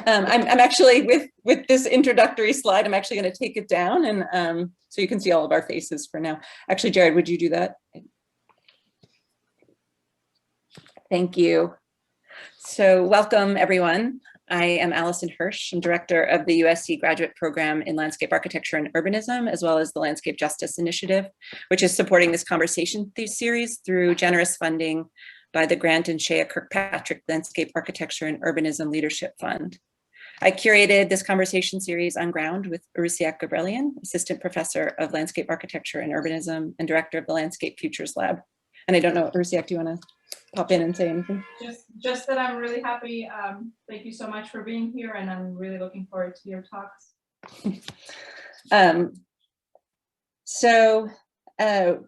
I'm actually, with this introductory slide, I'm actually going to take it down, and so you can see all of our faces for now. Actually, Jared, would you do that? Thank you. So welcome, everyone. I am Alison HIRSCH. I'm director of the USC graduate program in landscape architecture and urbanism, as well as the Landscape Justice Initiative, which is supporting this conversation series through generous funding by the Grant and Shea Kirkpatrick Landscape Architecture and Urbanism Leadership Fund. I curated this conversation series on ground with Urbanism Gabrelian, assistant professor of landscape architecture and urbanism and director of the Landscape Futures Lab. And I don't know, Urbanism, do you want to pop in and say anything? Just that I'm really happy. Thank you so much for being here, and I'm really looking forward to your talks.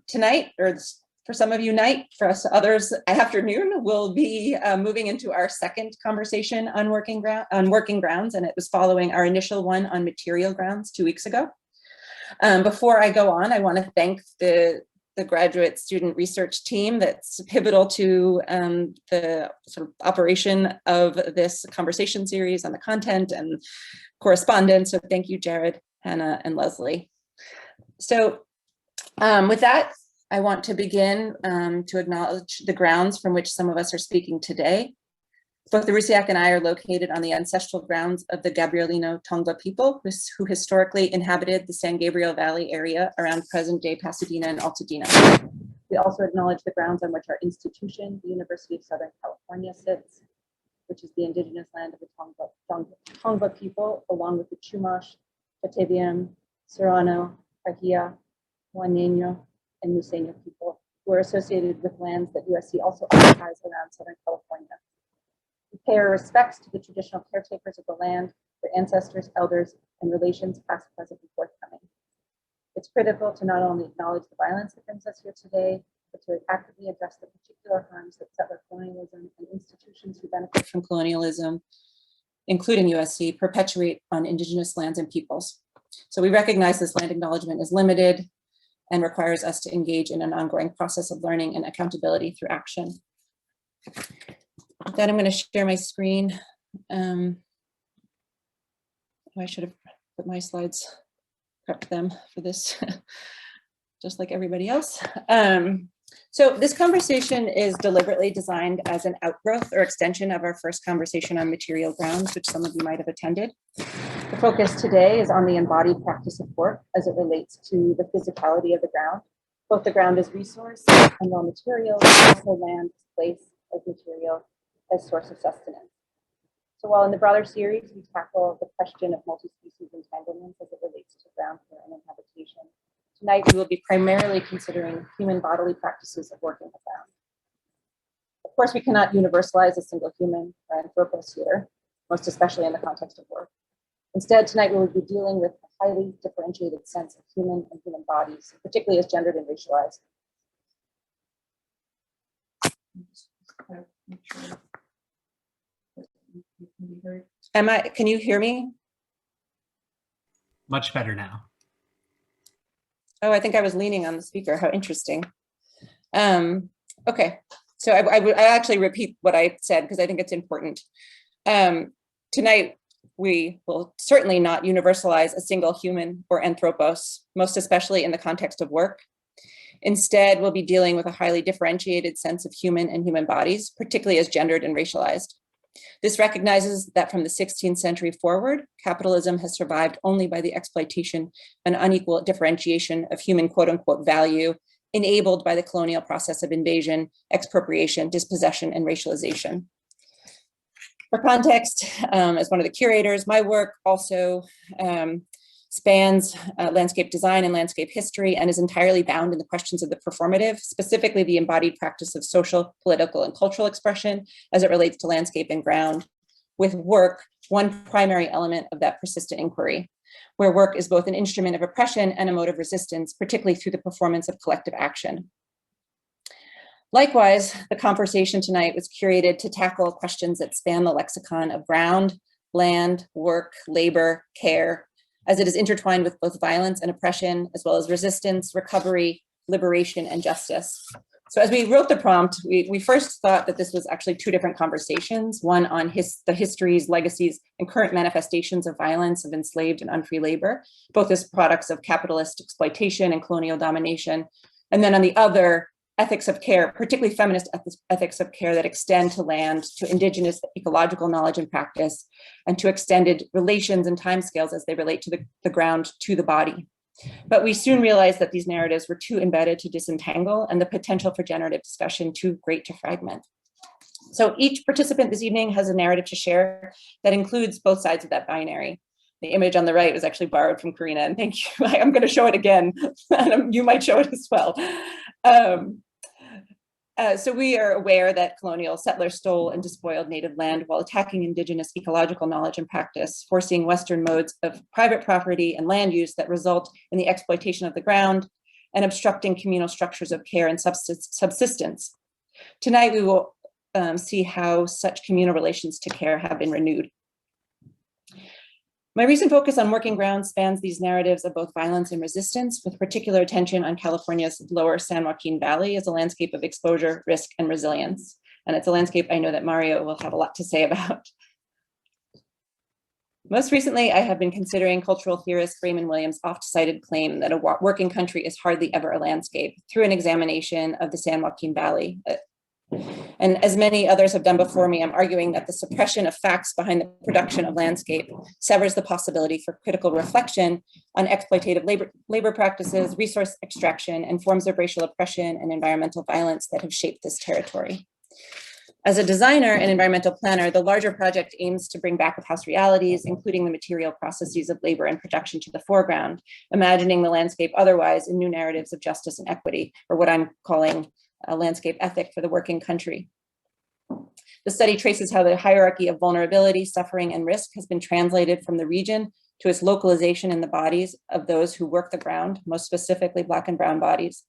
Tonight, or for some of you night, for us others afternoon, we'll be moving into our second conversation on working grounds, and it was following our initial one on material grounds 2 weeks ago. Before I go on, I want to thank the graduate student research team that's pivotal to the sort of operation of this conversation series on the content and correspondence. So thank you, Jared, Hannah, and Leslie. So with that, I want to begin to acknowledge the grounds from which some of us are speaking today. Both the Rusiak and I are located on the ancestral grounds of the Gabrielino Tongva people, who historically inhabited the San Gabriel Valley area around present-day Pasadena and Altadena. We also acknowledge the grounds on which our institution, the University of Southern California, sits, which is the indigenous land of the Tongva people, along with the Chumash, Batavian, Serrano, Pajia, Juaneño, and Museño people, who are associated with lands that USC also occupies around Southern California. We pay our respects to the traditional caretakers of the land, their ancestors, elders, and relations past, present, and forthcoming. It's critical to not only acknowledge the violence that brings us here today, but to actively address the particular harms that settler colonialism and institutions who benefit from colonialism, including USC, perpetuate on indigenous lands and peoples. So we recognize this land acknowledgement is limited and requires us to engage in an ongoing process of learning and accountability through action. With that, I'm going to share my screen. I should have put my slides, prepped them for this, just like everybody else. So this conversation is deliberately designed as an outgrowth or extension of our first conversation on material grounds, which some of you might have attended. The focus today is on the embodied practice of work as it relates to the physicality of the ground. Both the ground as resource and raw material, and also land as place, as material, as source of sustenance. So while in the broader series, we tackle the question of multi-species entanglements as it relates to ground care and inhabitation, tonight we will be primarily considering human bodily practices of working the ground. Of course, we cannot universalize a single human or anthropos here, most especially in the context of work. Instead, tonight we will be dealing with a highly differentiated sense of human and human bodies, particularly as gendered and racialized. Can you hear me? Much better now. Oh, I think I was leaning on the speaker. How interesting. Okay, so I actually repeat what I said because I think it's important. Tonight, we will certainly not universalize a single human or anthropos, most especially in the context of work. Instead, we'll be dealing with a highly differentiated sense of human and human bodies, particularly as gendered and racialized. This recognizes that from the 16th century forward, capitalism has survived only by the exploitation and unequal differentiation of human quote unquote value, enabled by the colonial process of invasion, expropriation, dispossession, and racialization. For context, as one of the curators, my work also spans landscape design and landscape history and is entirely bound in the questions of the performative, specifically the embodied practice of social, political, and cultural expression as it relates to landscape and ground, with work one primary element of that persistent inquiry, where work is both an instrument of oppression and a mode of resistance, particularly through the performance of collective action. Likewise, the conversation tonight was curated to tackle questions that span the lexicon of ground, land, work, labor, care, as it is intertwined with both violence and oppression, as well as resistance, recovery, liberation, and justice, So as we wrote the prompt, we first thought that this was actually two different conversations, one on the histories, legacies, and current manifestations of violence of enslaved and unfree labor, both as products of capitalist exploitation and colonial domination. And then on the other, ethics of care, particularly feminist ethics of care that extend to land, to indigenous ecological knowledge and practice, and to extended relations and timescales as they relate to the ground, to the body. But we soon realized that these narratives were too embedded to disentangle and the potential for generative discussion too great to fragment. So each participant this evening has a narrative to share that includes both sides of that binary. The image on the right was actually borrowed from CORRINA, and thank you. I'm going to show it again, and you might show it as well. So we are aware that colonial settlers stole and despoiled native land while attacking indigenous ecological knowledge and practice, forcing Western modes of private property and land use that result in the exploitation of the ground and obstructing communal structures of care and subsistence. Tonight, we will see how such communal relations to care have been renewed. My recent focus on working grounds spans these narratives of both violence and resistance, with particular attention on California's lower San Joaquin Valley as a landscape of exposure, risk, and resilience. And it's a landscape I know that Mario will have a lot to say about. Most recently, I have been considering cultural theorist Raymond Williams' oft-cited claim that a working country is hardly ever a landscape through an examination of the San Joaquin Valley. And as many others have done before me, I'm arguing that the suppression of facts behind the production of landscape severs the possibility for critical reflection on exploitative labor practices, resource extraction, and forms of racial oppression and environmental violence that have shaped this territory. As a designer and environmental planner, the larger project aims to bring back of house realities, including the material processes of labor and production, to the foreground, imagining the landscape otherwise in new narratives of justice and equity, or what I'm calling a landscape ethic for the working country. The study traces how the hierarchy of vulnerability, suffering, and risk has been translated from the region to its localization in the bodies of those who work the ground, most specifically Black and brown bodies.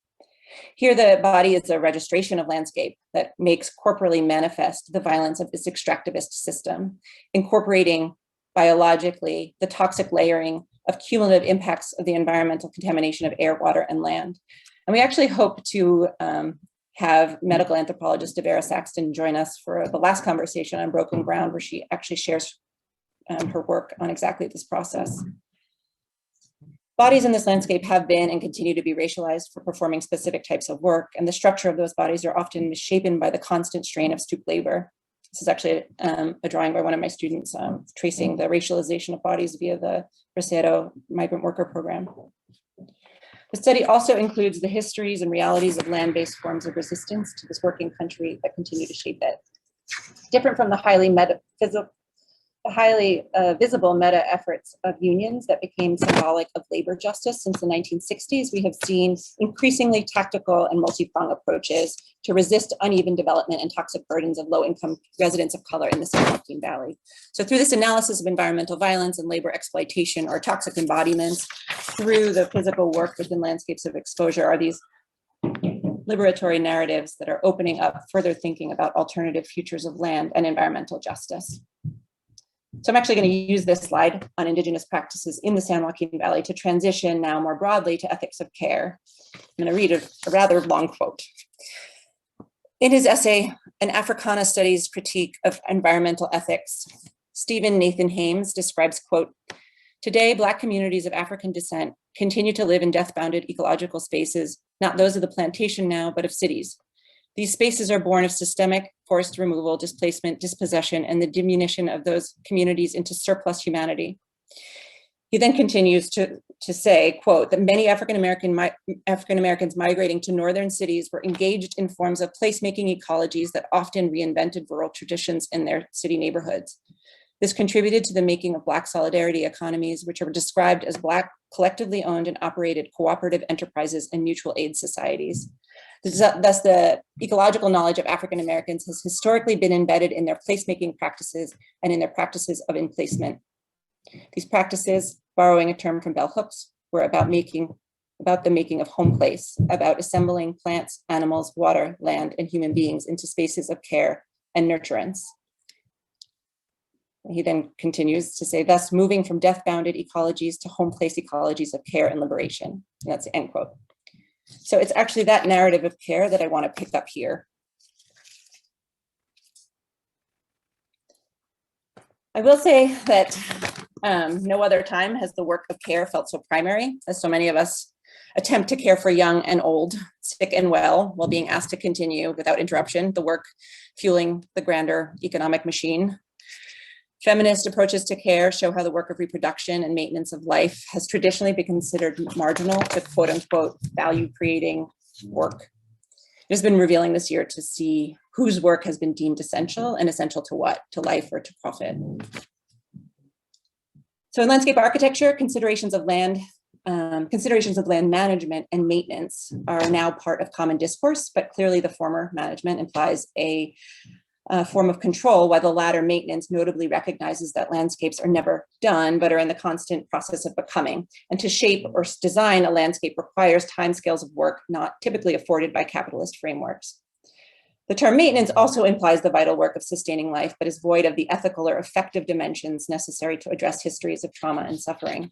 Here, the body is a registration of landscape that makes corporally manifest the violence of this extractivist system, incorporating biologically the toxic layering of cumulative impacts of the environmental contamination of air, water, and land. And we actually hope to have medical anthropologist Devera Saxton join us for the last conversation on broken ground, where she actually shares her work on exactly this process. Bodies in this landscape have been and continue to be racialized for performing specific types of work, and the structure of those bodies are often misshapen by the constant strain of stoop labor. This is actually a drawing by one of my students tracing the racialization of bodies via the Bracero migrant worker program. The study also includes the histories and realities of land-based forms of resistance to this working country that continue to shape it. Different from the highly visible meta efforts of unions that became symbolic of labor justice since the 1960s, we have seen increasingly tactical and multi-pronged approaches to resist uneven development and toxic burdens of low-income residents of color in the San Joaquin Valley. So through this analysis of environmental violence and labor exploitation, or toxic embodiments, through the physical work within landscapes of exposure, are these liberatory narratives that are opening up further thinking about alternative futures of land and environmental justice. So I'm actually going to use this slide on indigenous practices in the San Joaquin Valley to transition now more broadly to ethics of care. I'm going to read a rather long quote. In his essay, An Africana Studies Critique of Environmental Ethics, Stephen Nathan Hames describes, quote, "Today, Black communities of African descent continue to live in death-bounded ecological spaces, not those of the plantation now, but of cities. These spaces are born of systemic forced removal, displacement, dispossession, and the diminution of those communities into surplus humanity." He then continues to say, quote, that many African Americans migrating to northern cities were engaged in forms of placemaking ecologies that often reinvented rural traditions in their city neighborhoods. This contributed to the making of Black solidarity economies, which are described as Black collectively owned and operated cooperative enterprises and mutual aid societies. Thus, the ecological knowledge of African Americans has historically been embedded in their placemaking practices and in their practices of emplacement. These practices, borrowing a term from bell hooks, were about the making of home place, about assembling plants, animals, water, land, and human beings into spaces of care and nurturance. He then continues to say, thus moving from death-bounded ecologies to home place ecologies of care and liberation. And that's the end quote. So it's actually that narrative of care that I want to pick up here. I will say that no other time has the work of care felt so primary, as so many of us attempt to care for young and old, sick and well, while being asked to continue without interruption the work fueling the grander economic machine. Feminist approaches to care show how the work of reproduction and maintenance of life has traditionally been considered marginal to quote unquote value creating work. It has been revealing this year to see whose work has been deemed essential, and essential to what, to life or to profit. So in landscape architecture, considerations of land management and maintenance are now part of common discourse, but clearly the former management implies a form of control, while the latter maintenance notably recognizes that landscapes are never done, but are in the constant process of becoming. And to shape or design a landscape requires timescales of work not typically afforded by capitalist frameworks. The term maintenance also implies the vital work of sustaining life, but is void of the ethical or affective dimensions necessary to address histories of trauma and suffering.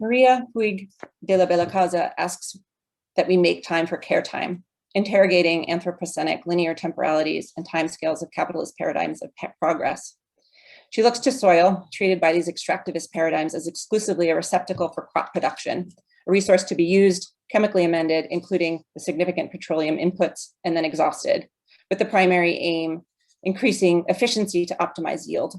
Maria Puig de la Bella Casa asks that we make time for care time, interrogating anthropocenic linear temporalities and timescales of capitalist paradigms of progress. She looks to soil, treated by these extractivist paradigms as exclusively a receptacle for crop production, a resource to be used, chemically amended, including the significant petroleum inputs, and then exhausted, with the primary aim increasing efficiency to optimize yield.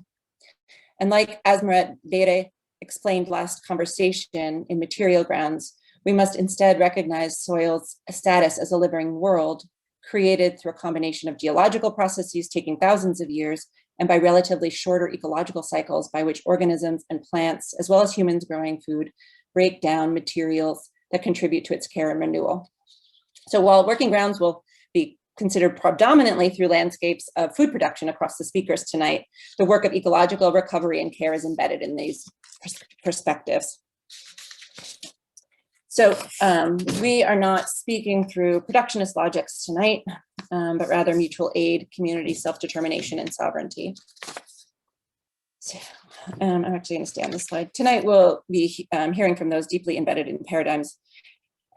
And like Asmaret Dere explained last conversation in Material Grounds, we must instead recognize soil's status as a living world created through a combination of geological processes taking thousands of years and by relatively shorter ecological cycles by which organisms and plants, as well as humans growing food, break down materials that contribute to its care and renewal. So while working grounds will be considered predominantly through landscapes of food production across the speakers tonight, the work of ecological recovery and care is embedded in these perspectives. So we are not speaking through productionist logics tonight, but rather mutual aid, community self-determination, and sovereignty. So, I'm actually going to stay on this slide. Tonight we'll be hearing from those deeply embedded in paradigms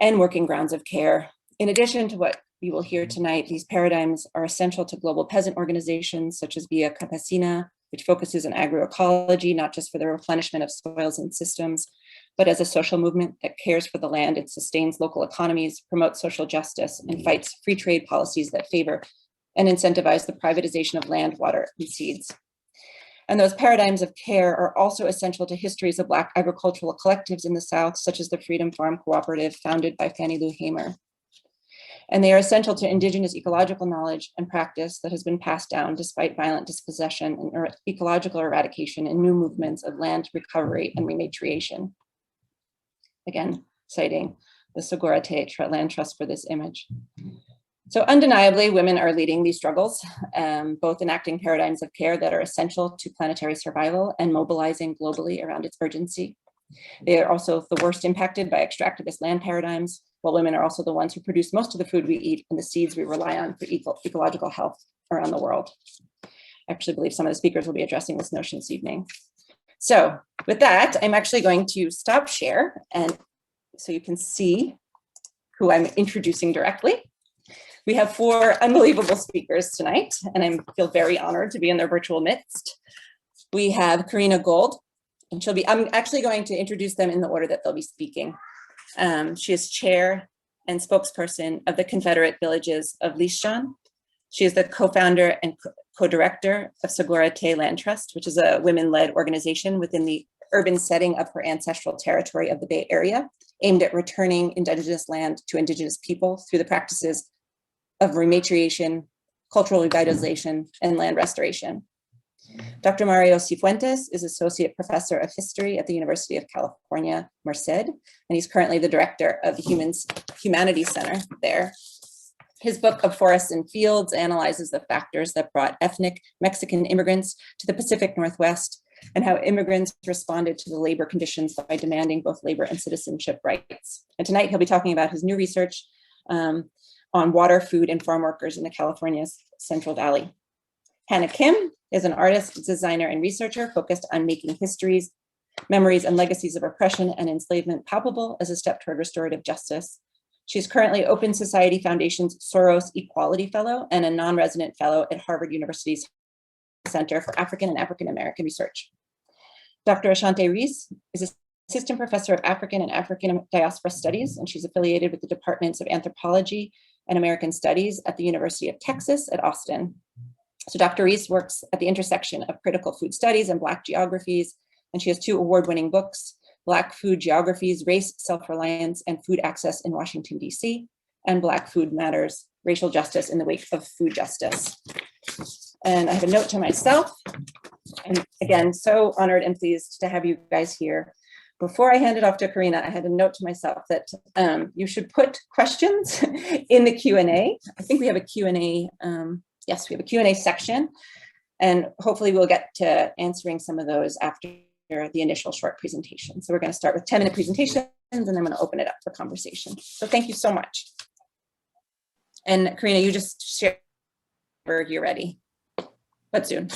and working grounds of care. In addition to what we will hear tonight, these paradigms are essential to global peasant organizations such as Via Campesina, which focuses on agroecology, not just for the replenishment of soils and systems, but as a social movement that cares for the land and sustains local economies, promotes social justice, and fights free trade policies that favor and incentivize the privatization of land, water, and seeds. And those paradigms of care are also essential to histories of Black agricultural collectives in the South, such as the Freedom Farm Cooperative founded by Fannie Lou Hamer. And they are essential to indigenous ecological knowledge and practice that has been passed down despite violent dispossession and ecological eradication in new movements of land recovery and rematriation. Again, citing the Sogorea Land Trust for this image. So undeniably, women are leading these struggles, both enacting paradigms of care that are essential to planetary survival and mobilizing globally around its urgency. They are also the worst impacted by extractivist land paradigms, while women are also the ones who produce most of the food we eat and the seeds we rely on for ecological health around the world. I actually believe some of the speakers will be addressing this notion this evening. So with that, I'm actually going to stop share, and so you can see who I'm introducing directly. We have 4 unbelievable speakers tonight, and I feel very honored to be in their virtual midst. We have CORRINA GOULD, and I'm actually going to introduce them in the order that they'll be speaking. She is chair and spokesperson of the Confederate Villages of Lisjan. She is the co-founder and co-director of Sogorea Land Trust, which is a women-led organization within the urban setting of her ancestral territory of the Bay Area, aimed at returning indigenous land to indigenous people through the practices of rematriation, cultural revitalization, and land restoration. Dr. Mario Cifuentes is Associate Professor of History at the University of California, Merced, and he's currently the director of the Humanities Center there. His book of Forests and Fields analyzes the factors that brought ethnic Mexican immigrants to the Pacific Northwest and how immigrants responded to the labor conditions by demanding both labor and citizenship rights. And tonight he'll be talking about his new research on water, food, and farm workers in the California's Central Valley. Hannah Kim is an artist, designer, and researcher focused on making histories Memories and Legacies of Oppression and Enslavement Palpable as a Step Toward Restorative Justice. She's currently Open Society Foundation's Soros Equality Fellow and a non-resident fellow at Harvard University's Center for African and African American Research. Dr. ASHANTÉ REESE is Assistant Professor of African and African Diaspora Studies, and she's affiliated with the Departments of Anthropology and American Studies at the University of Texas at Austin. So Dr. Rees works at the intersection of critical food studies and Black geographies, and she has 2 award-winning books, Black Food Geographies, Race, Self-Reliance, and Food Access in Washington, D.C., and Black Food Matters, Racial Justice in the Wake of Food Justice. And I have a note to myself, and again, so honored and pleased to have you guys here. Before I hand it off to CORRINA, I had a note to myself that you should put questions in the Q&A. I think we have a Q&A, yes, we have a Q&A section, and hopefully we'll get to answering some of those after the initial short presentation. So we're going to start with 10-minute presentations, and then I'm going to open it up for conversation. So thank you so much. And CORRINA, you just share whenever you're ready, but soon.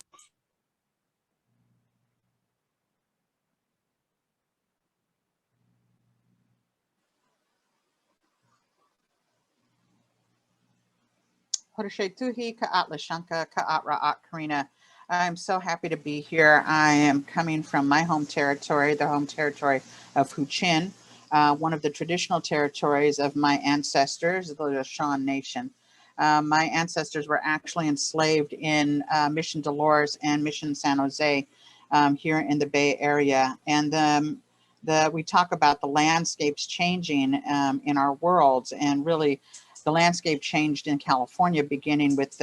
Horshatuhi Ka'atla Shanka Ka'atra'at CORRINA. I'm so happy to be here. I am coming from my home territory, the home territory of Hutchins, one of the traditional territories of my ancestors, the Shawn Nation. My ancestors were actually enslaved in Mission Dolores and Mission San Jose here in the Bay Area. And we talk about the landscapes changing in our worlds, and really the landscape changed in California, beginning with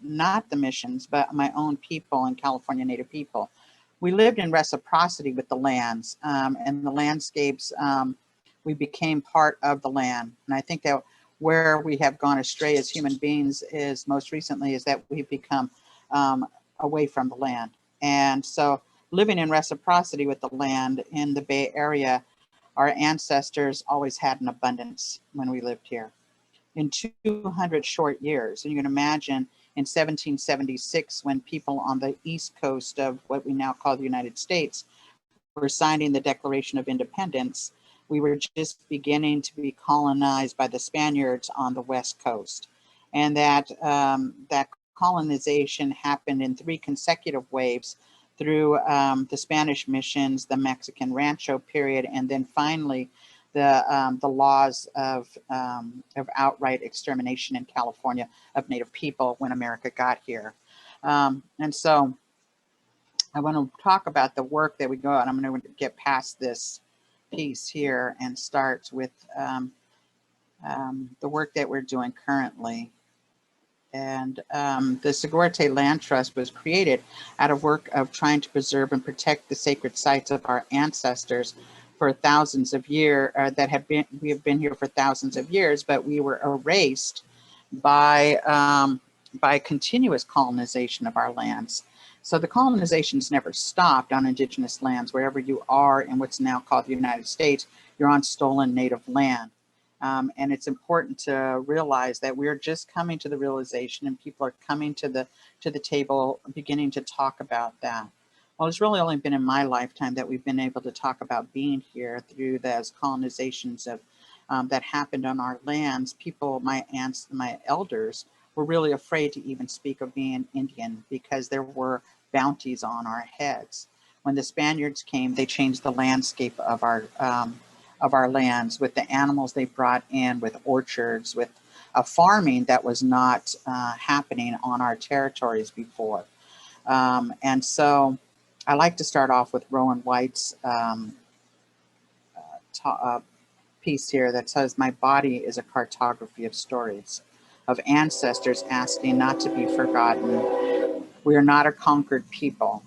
not the missions, but my own people and California Native people. We lived in reciprocity with the lands and the landscapes. We became part of the land. And I think that where we have gone astray as human beings is most recently is that we've become away from the land. And so living in reciprocity with the land in the Bay Area, our ancestors always had an abundance when we lived here. In 200 short years. And you can imagine in 1776, when people on the east coast of what we now call the United States were signing the Declaration of Independence, we were just beginning to be colonized by the Spaniards on the west coast. And that colonization happened in 3 consecutive waves through the Spanish missions, the Mexican Rancho period, and then finally the laws of outright extermination in California of Native people when America got here. And so I want to talk about the work that we go, and I'm going to get past this piece here and start with the work that we're doing currently. And the Sogorea Land Trust was created out of work of trying to preserve and protect the sacred sites of our ancestors for thousands of years, we have been here for thousands of years, but we were erased by continuous colonization of our lands. So the colonizations never stopped on indigenous lands. Wherever you are in what's now called the United States, you're on stolen native land. And it's important to realize that we're just coming to the realization, and people are coming to the table, beginning to talk about that. Well, it's really only been in my lifetime that we've been able to talk about being here through those colonizations of that happened on our lands. People, my aunts, my elders, were really afraid to even speak of being Indian because there were bounties on our heads. When the Spaniards came, they changed the landscape of our lands with the animals they brought in, with orchards, with a farming that was not happening on our territories before. And so I like to start off with Rowan White's piece here that says, "My body is a cartography of stories, of ancestors asking not to be forgotten. We are not a conquered people."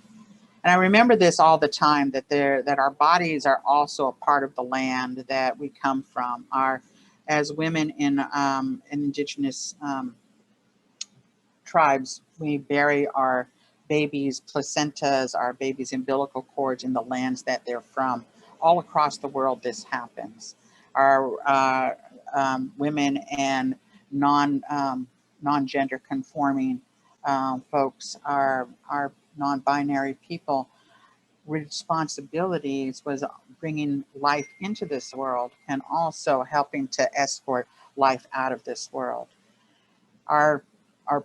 And I remember this all the time, that our bodies are also a part of the land that we come from. As women in indigenous tribes, we bury our babies' placentas, our babies' umbilical cords in the lands that they're from. All across the world, this happens. Our women and non-gender conforming folks, our non-binary people, responsibilities was bringing life into this world and also helping to escort life out of this world. Our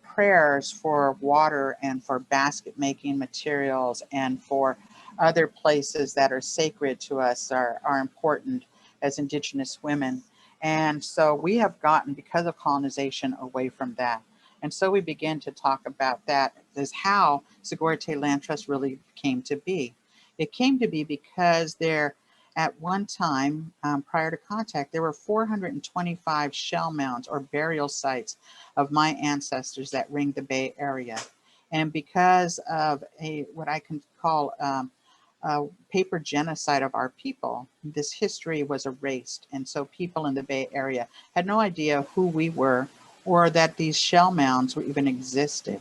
prayers for water and for basket making materials and for other places that are sacred to us are important as Indigenous women. And so we have gotten, because of colonization, away from that. And so we begin to talk about that as how Sogorea Land Trust really came to be. It came to be because there, at one time, prior to contact, there were 425 shell mounds or burial sites of my ancestors that ring the Bay Area. And because of what I can call a paper genocide of our people, this history was erased. And so people in the Bay Area had no idea who we were or that these shell mounds even existed.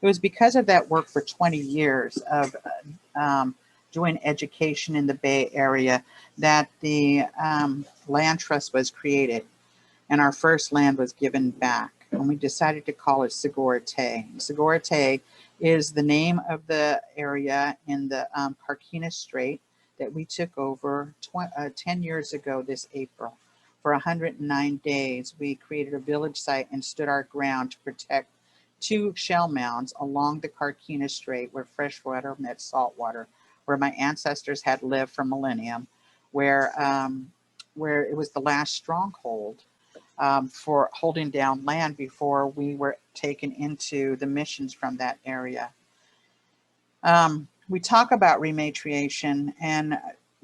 It was because of that work for 20 years of doing education in the Bay Area that the land trust was created, and our first land was given back, and we decided to call it Sogorea. Sogorea is the name of the area in the CORRINA Strait that we took over 10 years ago this April. For 109 days, we created a village site and stood our ground to protect 2 shell mounds along the CORRINA Strait where fresh water met salt water, where my ancestors had lived for millennium, where it was the last stronghold for holding down land before we were taken into the missions from that area. We talk about rematriation, and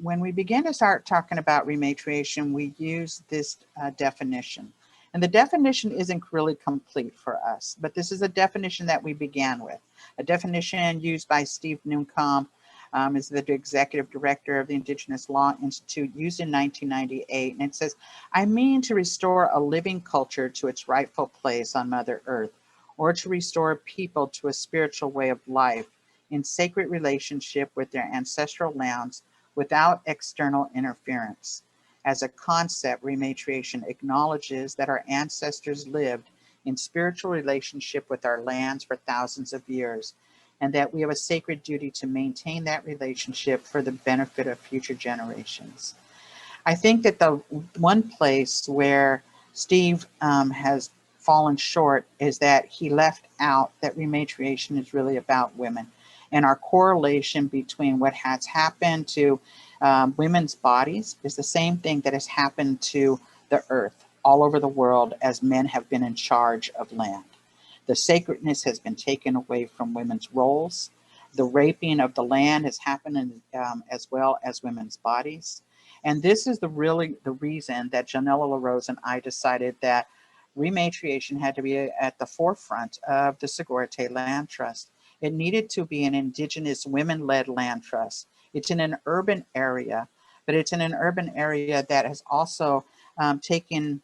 when we begin to start talking about rematriation, we use this definition. And the definition isn't really complete for us, but this is a definition that we began with. A definition used by Steve Newcomb, is the executive director of the Indigenous Law Institute, used in 1998. And it says, I mean to restore a living culture to its rightful place on Mother Earth, or to restore people to a spiritual way of life in sacred relationship with their ancestral lands without external interference. As a concept, rematriation acknowledges that our ancestors lived in spiritual relationship with our lands for thousands of years, and that we have a sacred duty to maintain that relationship for the benefit of future generations. I think that the one place where Steve has fallen short is that he left out that rematriation is really about women, and our correlation between what has happened to women's bodies is the same thing that has happened to the earth all over the world as men have been in charge of land. The sacredness has been taken away from women's roles. The raping of the land has happened as well as women's bodies. And this is the reason that Janella LaRose and I decided that rematriation had to be at the forefront of the Sogorea Land Trust. It needed to be an Indigenous women-led land trust. It's in an urban area, but it's in an urban area that has also taken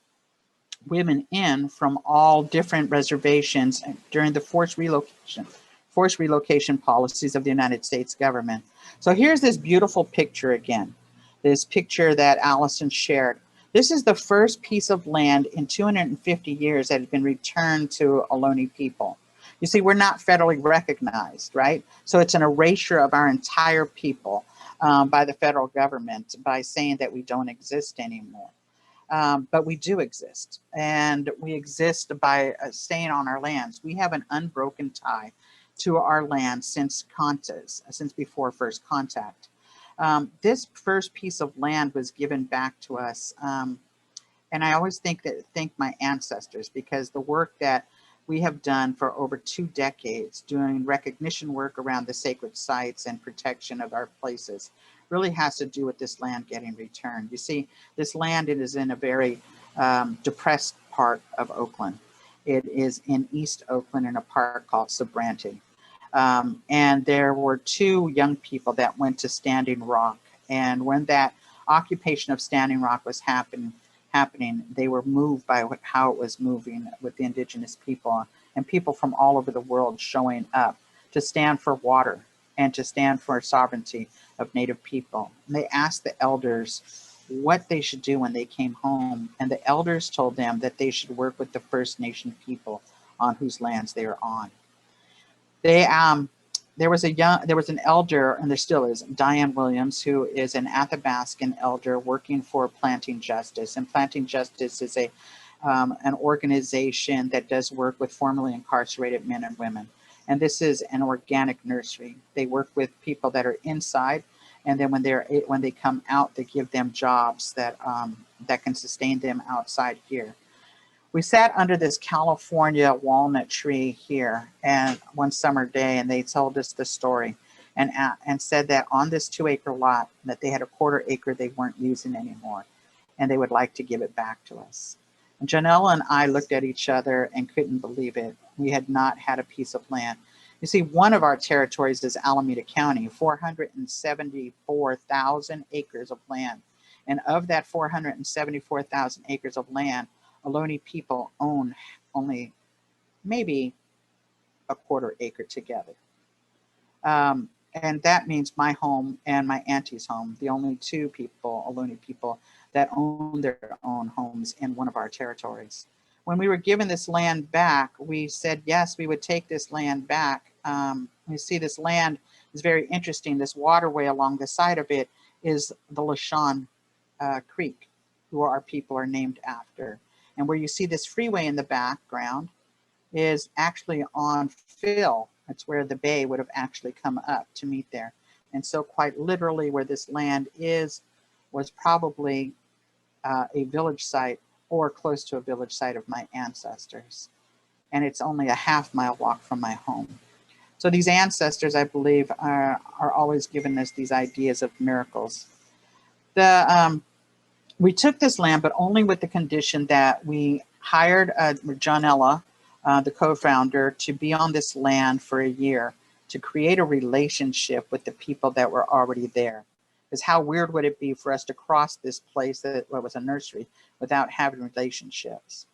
women in from all different reservations during the forced relocation policies of the United States government. So here's this beautiful picture again, this picture that ALISON shared. This is the first piece of land in 250 years that has been returned to Ohlone people. You see, we're not federally recognized, right? So it's an erasure of our entire people by the federal government by saying that we don't exist anymore. But we do exist, and we exist by staying on our lands. We have an unbroken tie to our land since before first contact. This first piece of land was given back to us, and I always thank my ancestors, because the work that we have done for over 2 decades doing recognition work around the sacred sites and protection of our places really has to do with this land getting returned. You see, this land, it is in a very depressed part of Oakland. It is in East Oakland in a park called Sogorea. And there were 2 young people that went to Standing Rock. And when that occupation of Standing Rock was happening, they were moved by how it was moving with the Indigenous people and people from all over the world showing up to stand for water and to stand for sovereignty of Native people. And they asked the elders what they should do when they came home. And the elders told them that they should work with the First Nation people on whose lands they are on. there was an elder, and there still is, Diane Williams, who is an Athabascan elder working for Planting Justice. And Planting Justice is an organization that does work with formerly incarcerated men and women. And this is an organic nursery. They work with people that are inside, and then when they come out, they give them jobs that can sustain them outside here. We sat under this California walnut tree here and one summer day, and they told us the story and said that on this 2-acre lot that they had a 1/4 acre they weren't using anymore, and they would like to give it back to us. And Janelle and I looked at each other and couldn't believe it. We had not had a piece of land. You see, one of our territories is Alameda County, 474,000 acres of land. And of that 474,000 acres of land, Ohlone people own only maybe a 1/4 acre together. And that means my home and my auntie's home, the only two people, Ohlone people, that own their own homes in one of our territories. When we were given this land back, we said, yes, we would take this land back. We see this land is very interesting. This waterway along the side of it is the LaShawn Creek, who our people are named after. And where you see this freeway in the background is actually on fill. That's where the bay would have actually come up to meet there. And so quite literally where this land is was probably a village site or close to a village site of my ancestors. And it's only a 1/2 mile walk from my home. So these ancestors, I believe, are always giving us these ideas of miracles. We took this land, but only with the condition that we hired Johnella, the co-founder, to be on this land for a year to create a relationship with the people that were already there. Because how weird would it be for us to cross this place that was a nursery without having relationships?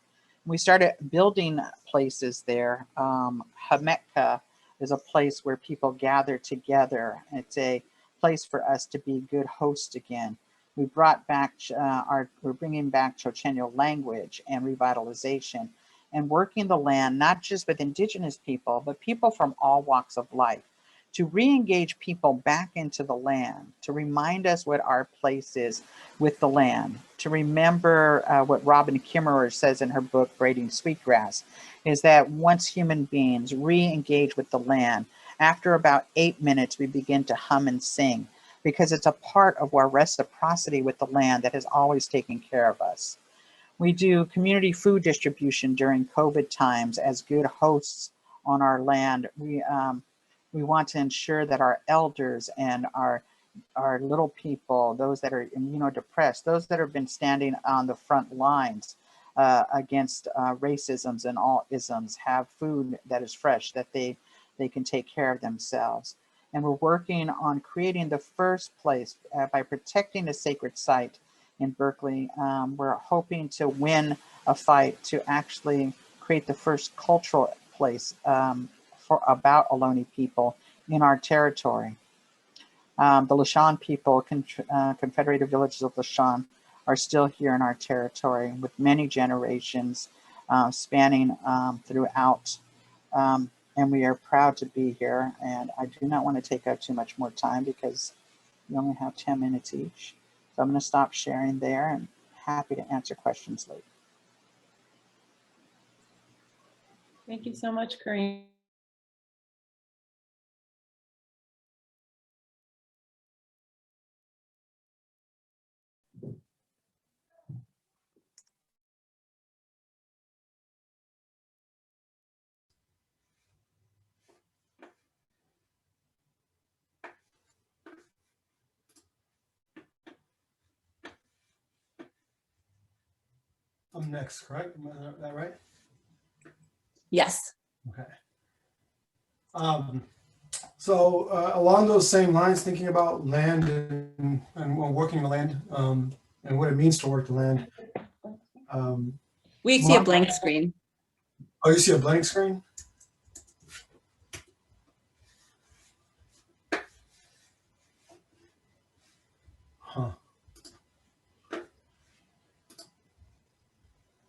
We started building places there. Hametka is a place where people gather together. It's a place for us to be good hosts again. We brought back, we're bringing back Chochenyo language and revitalization and working the land, not just with indigenous people, but people from all walks of life, to re-engage people back into the land, to remind us what our place is with the land, to remember what Robin Kimmerer says in her book, Braiding Sweetgrass, is that once human beings re-engage with the land, after about 8 minutes, we begin to hum and sing, because it's a part of our reciprocity with the land that has always taken care of us. We do community food distribution during COVID times as good hosts on our land. We want to ensure that our elders and our little people, those that are immunodepressed, those that have been standing on the front lines against racisms and all isms, have food that is fresh, that they can take care of themselves. And we're working on creating the first place by protecting a sacred site in Berkeley. We're hoping to win a fight to actually create the first cultural place about Ohlone people in our territory. The LaShawn people, Confederated Villages of LaShawn, are still here in our territory with many generations spanning throughout. And we are proud to be here. And I do not want to take up too much more time because we only have 10 minutes each. So I'm going to stop sharing there and happy to answer questions later. Thank you so much, Corrina. I'm next, correct? Am I that right? Yes. Okay. So along those same lines, thinking about land and working the land and what it means to work the land. We see a blank screen. Oh, you see a blank screen? Huh.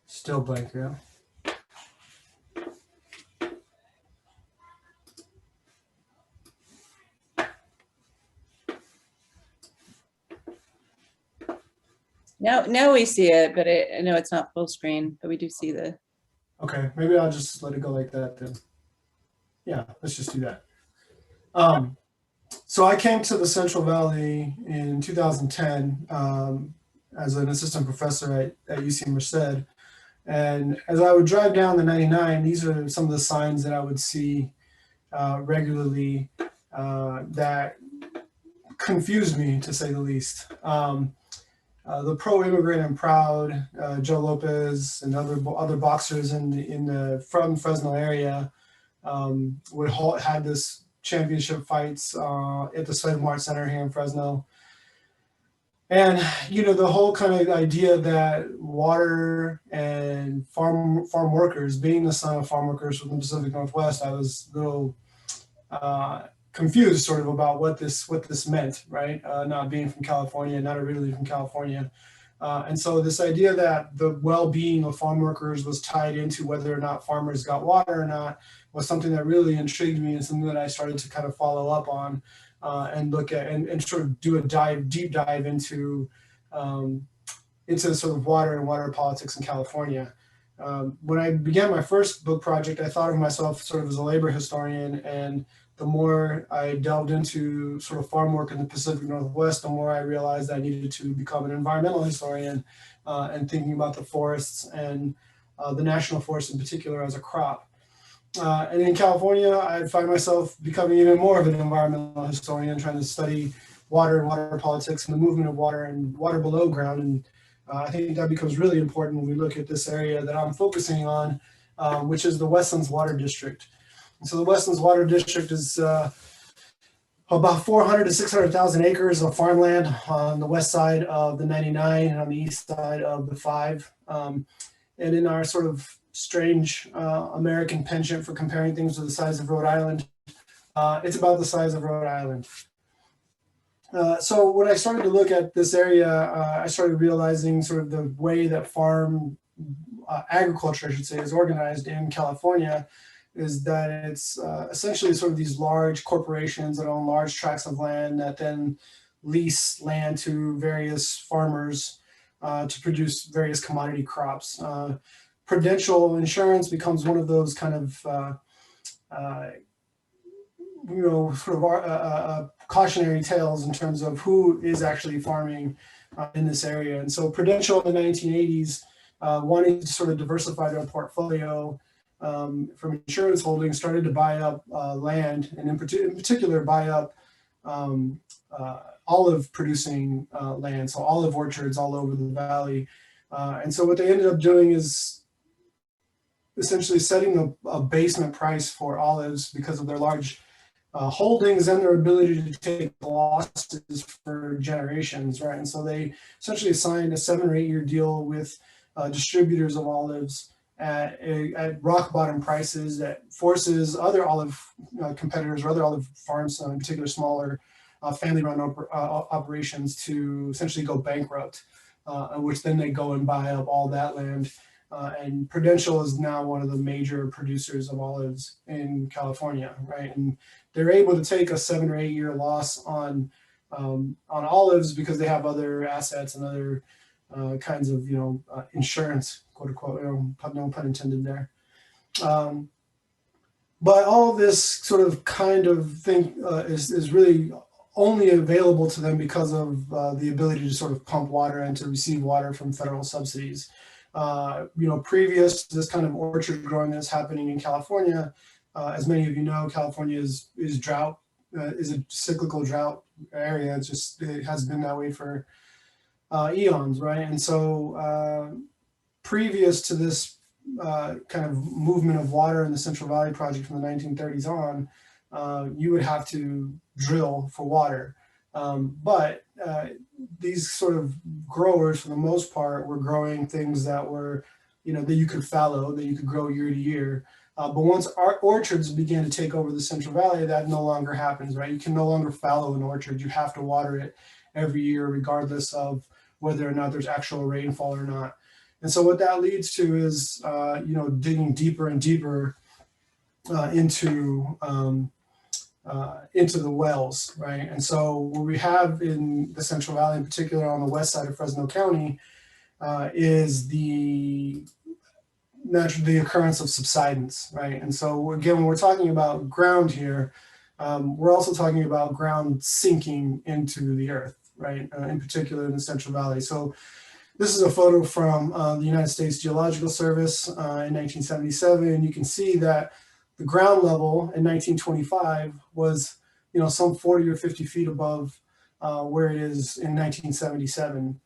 Still blank, yeah. Now we see it, but I know it's not full screen, but we do see the. Okay, maybe I'll just let it go like that then. Yeah, let's just do that. So I came to the Central Valley in 2010 as an assistant professor at UC Merced. And as I would drive down the 99, these are some of the signs that I would see regularly that confused me, to say the least. The pro-immigrant and proud, Joe Lopez and other boxers from Fresno area had this championship fights at the Slave Mart Center here in Fresno. And, the whole kind of idea that water and farm workers, being the son of farm workers from the Pacific Northwest, I was a little confused sort of about what this meant, right? Not being from California, not originally from California. And so this idea that the well-being of farm workers was tied into whether or not farmers got water or not was something that really intrigued me, and something that I started to kind of follow up on and look at and sort of do a deep dive into sort of water and water politics in California. When I began my first book project, I thought of myself sort of as a labor historian, and the more I delved into sort of farm work in the Pacific Northwest, the more I realized I needed to become an environmental historian and thinking about the forests and the national forest in particular as a crop. And in California, I find myself becoming even more of an environmental historian, trying to study water and water politics and the movement of water and water below ground. And I think that becomes really important when we look at this area that I'm focusing on, which is the Westlands Water District. So the Westlands Water District is about 400 to 600,000 acres of farmland on the west side of the 99 and on the east side of the 5. And in our sort of strange American penchant for comparing things to the size of Rhode Island, it's about the size of Rhode Island. So when I started to look at this area, I started realizing sort of the way that farm agriculture, I should say, is organized in California, is that it's essentially sort of these large corporations that own large tracts of land that then lease land to various farmers to produce various commodity crops. Prudential insurance becomes one of those kind of, sort of cautionary tales in terms of who is actually farming in this area. And so Prudential in the 1980s wanting to sort of diversify their portfolio from insurance holdings, started to buy up land, and in particular buy up olive producing land, so olive orchards all over the valley. And so what they ended up doing is essentially setting a basement price for olives because of their large holdings and their ability to take losses for generations, right? And so they essentially signed a 7 or 8 year deal with distributors of olives at rock bottom prices that forces other olive competitors or other olive farms, in particular smaller family-run operations, to essentially go bankrupt, which then they go and buy up all that land. And Prudential is now one of the major producers of olives in California, right? And they're able to take a 7 or 8 year loss on olives because they have other assets and other kinds of, insurance, quote unquote, no pun intended there. But all of this sort of kind of thing is really only available to them because of the ability to sort of pump water and to receive water from federal subsidies. Previous to this kind of orchard growing that's happening in California, as many of you know, California is drought, is a cyclical drought area. It has been that way for eons, right? And so previous to this kind of movement of water in the Central Valley Project from the 1930s on, you would have to drill for water. But these sort of growers, for the most part, were growing things that were, that you could fallow, that you could grow year to year. But once our orchards began to take over the Central Valley, that no longer happens, right? You can no longer fallow an orchard. You have to water it every year, regardless of whether or not there's actual rainfall or not. And so what that leads to is, digging deeper and deeper into the wells, right? And so what we have in the Central Valley, in particular on the west side of Fresno County, is the occurrence of subsidence, right? And so again, when we're talking about ground here, we're also talking about ground sinking into the earth, right? In particular in the Central Valley. So this is a photo from the United States Geological Service in 1977. You can see that the ground level in 1925 was, some 40 or 50 feet above where it is in 1977.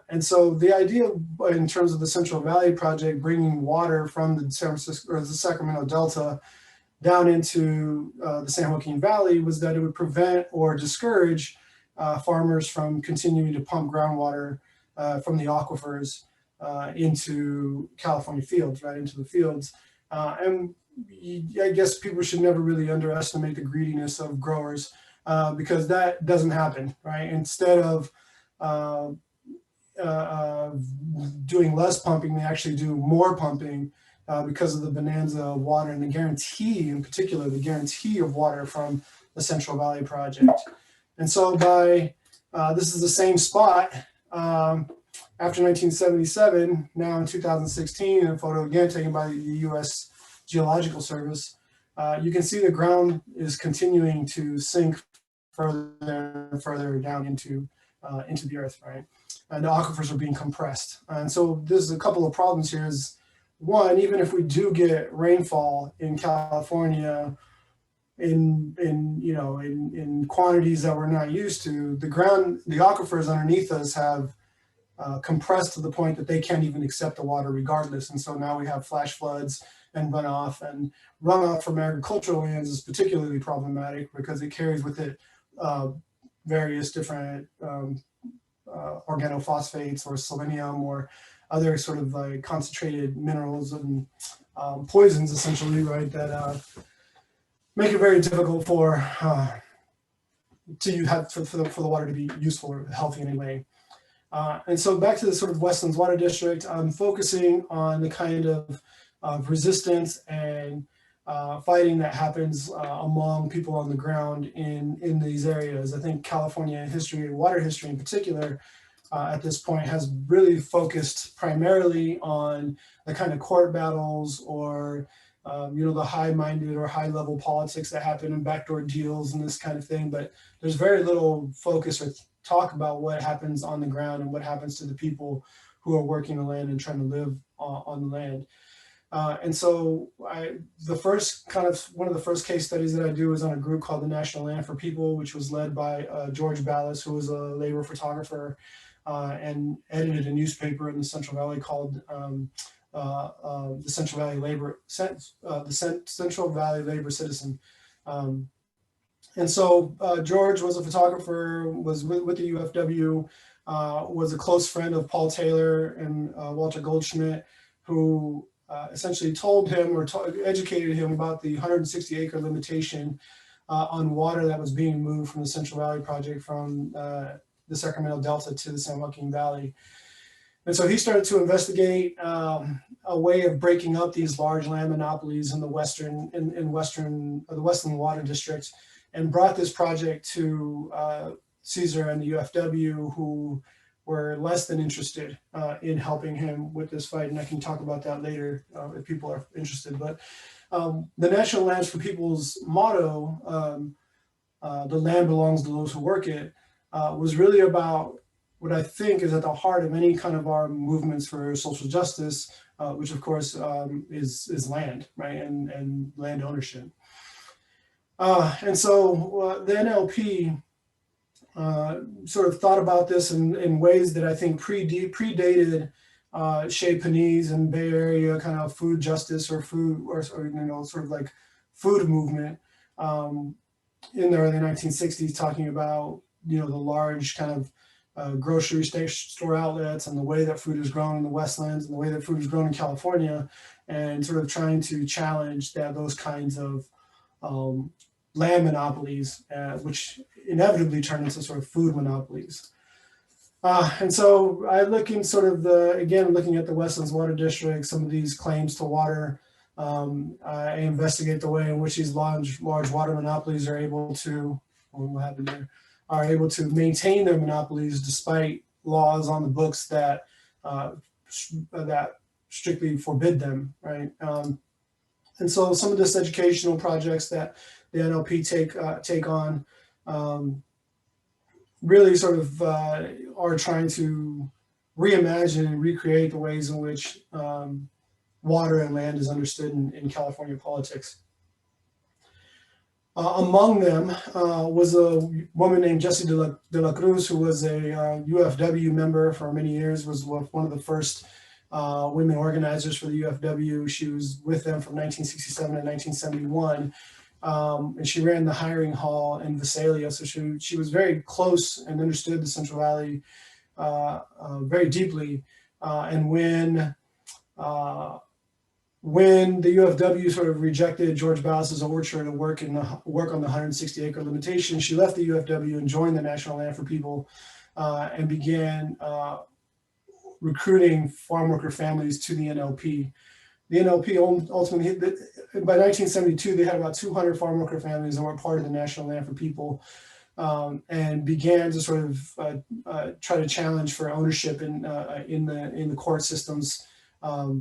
And so the idea in terms of the Central Valley Project, bringing water from the San Francisco or the Sacramento Delta down into the San Joaquin Valley was that it would prevent or discourage farmers from continuing to pump groundwater from the aquifers into California fields, right into the fields. And I guess people should never really underestimate the greediness of growers because that doesn't happen, right? Instead of doing less pumping, they actually do more pumping because of the bonanza of water and the guarantee, in particular, the guarantee of water from the Central Valley Project. And so this is the same spot after 1977, now in 2016, a photo again taken by the U.S. Geological Service. You can see the ground is continuing to sink further and further down into the earth, right? And the aquifers are being compressed. And so there's a couple of problems here is, one, even if we do get rainfall in California in quantities that we're not used to, the aquifers underneath us have compressed to the point that they can't even accept the water regardless. And so now we have flash floods and runoff, and runoff from agricultural lands is particularly problematic because it carries with it various different organophosphates or selenium or other sort of like concentrated minerals and poisons essentially, right, that make it very difficult for the water to be useful or healthy in any way. And so back to the sort of Westlands Water District, I'm focusing on the kind of resistance and fighting that happens among people on the ground in these areas. I think California history, water history in particular, at this point has really focused primarily on the kind of court battles or the high-minded or high-level politics that happen in backdoor deals and this kind of thing. But there's very little focus or talk about what happens on the ground and what happens to the people who are working the land and trying to live on the land. And so one of the first case studies that I do is on a group called the National Land for People, which was led by George Ballas, who was a labor photographer and edited a newspaper in the Central Valley called the Central Valley Labor Citizen. And so George was a photographer, was with the UFW, was a close friend of Paul Taylor and Walter Goldschmidt, who essentially told him or educated him about the 160-acre limitation on water that was being moved from the Central Valley Project from the Sacramento Delta to the San Joaquin Valley. And so he started to investigate a way of breaking up these large land monopolies in the Westland Water District, and brought this project to Caesar and the UFW, who were less than interested in helping him with this fight. And I can talk about that later if people are interested. But the National Lands for People's motto, the land belongs to those who work it, was really about what I think is at the heart of any kind of our movements for social justice, which of course is land, right, and land ownership. And so the NLP sort of thought about this in ways that I think predated Chez Panisse and Bay Area kind of food justice or food or sort of like food movement in the early 1960s, talking about the large kind of grocery store outlets and the way that food is grown in the Westlands and the way that food is grown in California, and sort of trying to challenge those kinds of land monopolies, which inevitably turn into sort of food monopolies. And so I look in sort of looking at the Westlands Water District, some of these claims to water. I investigate the way in which these large water monopolies are able to, maintain their monopolies despite laws on the books that that strictly forbid them, right? And so some of this educational projects that the NLP take on really sort of are trying to reimagine and recreate the ways in which water and land is understood in California politics. Among them was a woman named Jessie de la Cruz, who was a UFW member for many years, was one of the first women organizers for the UFW. She was with them from 1967 to 1971, and she ran the hiring hall in Visalia. So she was very close and understood the Central Valley very deeply. And when the UFW sort of rejected George Ballas's overture to work on the 160-acre limitation, she left the UFW and joined the National Land for People and began recruiting farm worker families to the NLP. The NLP ultimately, by 1972, they had about 200 farm worker families that were part of the National Land for People, and began to sort of try to challenge for ownership in the court systems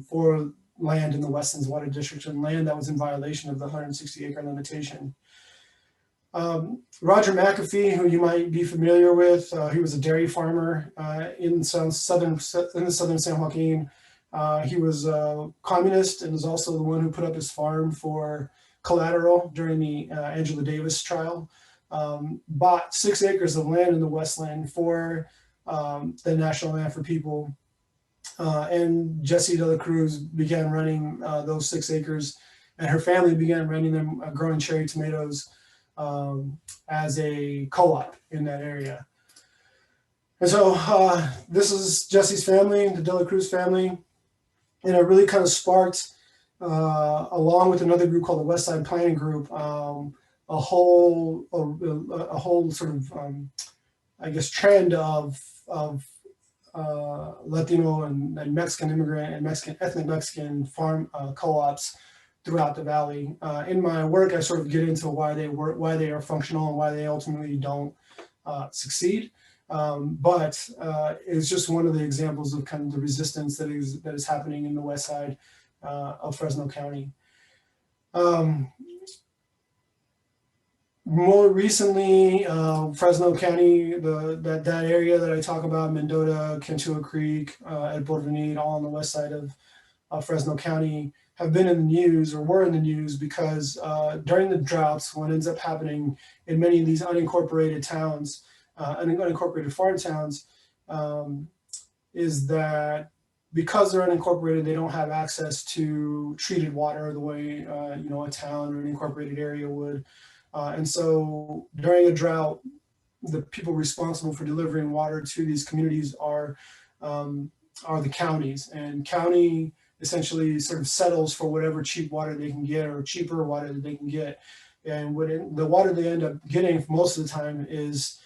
for land in the Westlands Water District and land that was in violation of the 160-acre limitation. Roger McAfee, who you might be familiar with, he was a dairy farmer in southern San Joaquin. He was a communist and was also the one who put up his farm for collateral during the Angela Davis trial. Bought 6 acres of land in the Westland for the National Land for People. And Jessie de la Cruz began running those 6 acres, and her family began running them, growing cherry tomatoes as a co-op in that area. And so this is Jessie's family, the de la Cruz family, and it really kind of sparked, along with another group called the West Side Planning Group, a whole sort of, I guess, trend of Latino and Mexican immigrant and ethnic Mexican farm co-ops throughout the valley. In my work, I sort of get into why they are functional and why they ultimately don't succeed. But it's just one of the examples of kind of the resistance that is happening in the west side of Fresno County. More recently, Fresno County, that area that I talk about, Mendota, Cantua Creek, El Porvenir, all on the west side of Fresno County, have been in the news or were in the news because during the droughts, what ends up happening in many of these unincorporated towns, unincorporated farm towns, is that because they're unincorporated, they don't have access to treated water the way a town or an incorporated area would. And so during a drought, the people responsible for delivering water to these communities are the counties, and county essentially sort of settles for whatever cheap water they can get or cheaper water that they can get. And the water they end up getting most of the time is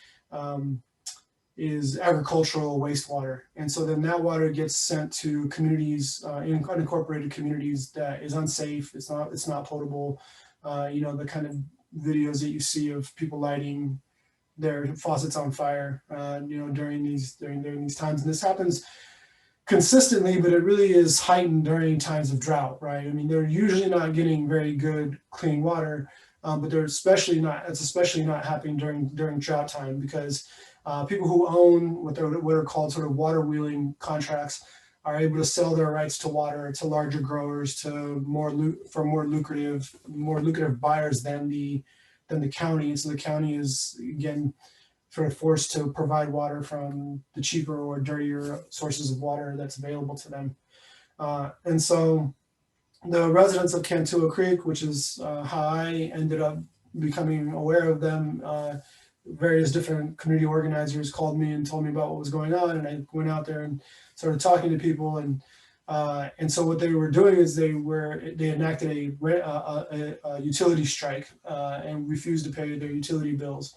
agricultural wastewater. And so then that water gets sent to communities, in unincorporated communities, that is unsafe. It's not potable. The kind of videos that you see of people lighting their faucets on fire, during these times. And this happens consistently, but it really is heightened during times of drought, right? I mean, they're usually not getting very good, clean water, but it's especially not happening during drought time, because people who own what are called sort of water wheeling contracts are able to sell their rights to water to larger growers, to more lucrative buyers than the county. And so the county is, again, sort of forced to provide water from the cheaper or dirtier sources of water that's available to them. And so the residents of Cantua Creek, which is how I ended up becoming aware of them, various different community organizers called me and told me about what was going on, and I went out there and started talking to people. And so what they were doing is they enacted a utility strike and refused to pay their utility bills.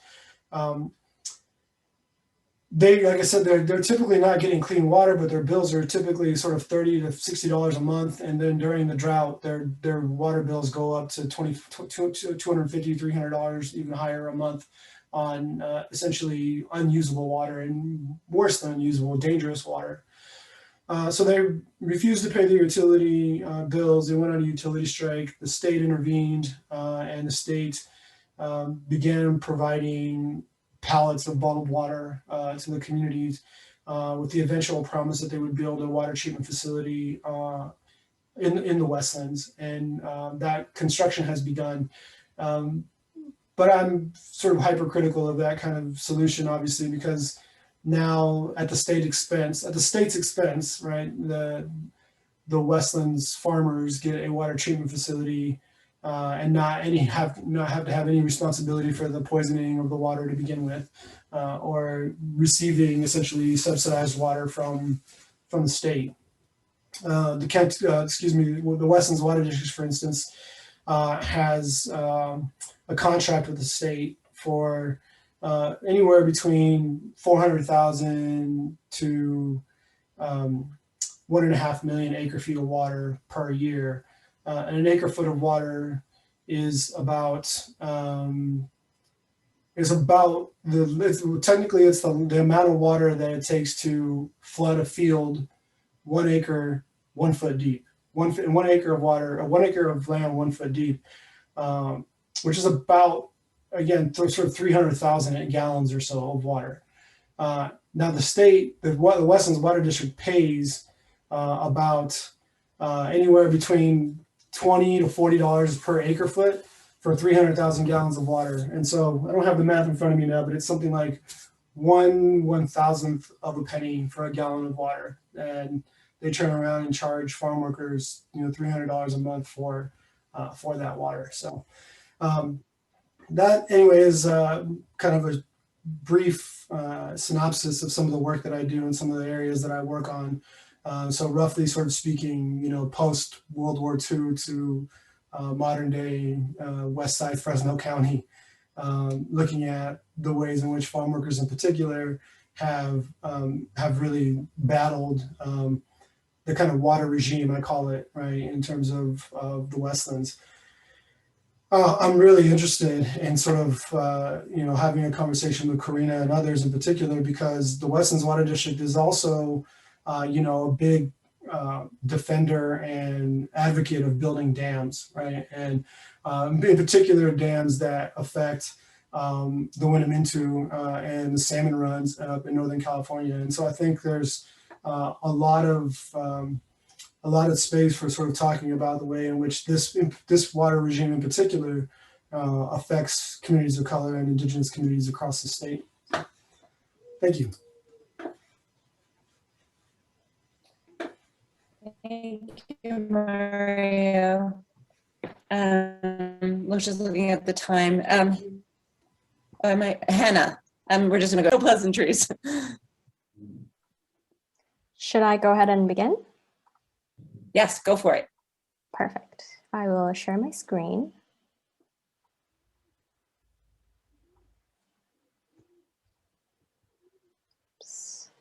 Like I said, they're typically not getting clean water, but their bills are typically sort of $30 to $60 a month. And then during the drought, their water bills go up to $250, $300, even higher a month on essentially unusable water, and worse than unusable, dangerous water. So they refused to pay their utility bills. They went on a utility strike. The state intervened, and the state began providing pallets of bottled water to the communities with the eventual promise that they would build a water treatment facility in the Westlands, and that construction has begun. But I'm sort of hypercritical of that kind of solution, obviously, because now at the state's expense, right, the Westlands farmers get a water treatment facility and not have to have any responsibility for the poisoning of the water to begin with, or receiving essentially subsidized water from the state. The Westlands Water District, for instance, has a contract with the state for anywhere between 400,000 to 1.5 million acre feet of water per year. And an acre foot of water is about technically it's the amount of water that it takes to flood a field 1 acre 1 foot deep. One acre of water, 1 acre of land 1 foot deep, which is about, again, sort of 300,000 gallons or so of water. Now the Westlands Water District pays about anywhere between $20 to $40 per acre foot for 300,000 gallons of water. And so I don't have the math in front of me now, but it's something like 1/1000th of a penny for a gallon of water. And they turn around and charge farm workers, $300 a month for that water. So that, anyway, is kind of a brief synopsis of some of the work that I do and some of the areas that I work on. So roughly, sort of speaking, post World War II to modern day West Side Fresno County, looking at the ways in which farm workers in particular have really battled the kind of water regime, I call it, right, in terms of the Westlands. I'm really interested in sort of, having a conversation with CORRINA and others in particular, because the Westlands Water District is also, a big defender and advocate of building dams, right? And in particular, dams that affect the Winnemucca and the salmon runs up in Northern California. And so I think there's a lot of space for sort of talking about the way in which this water regime in particular affects communities of color and indigenous communities across the state. Thank you. Thank you, Mario. I was just looking at the time. Hannah, we're just gonna go pleasantries. Should I go ahead and begin? Yes, go for it. Perfect. I will share my screen. Oops.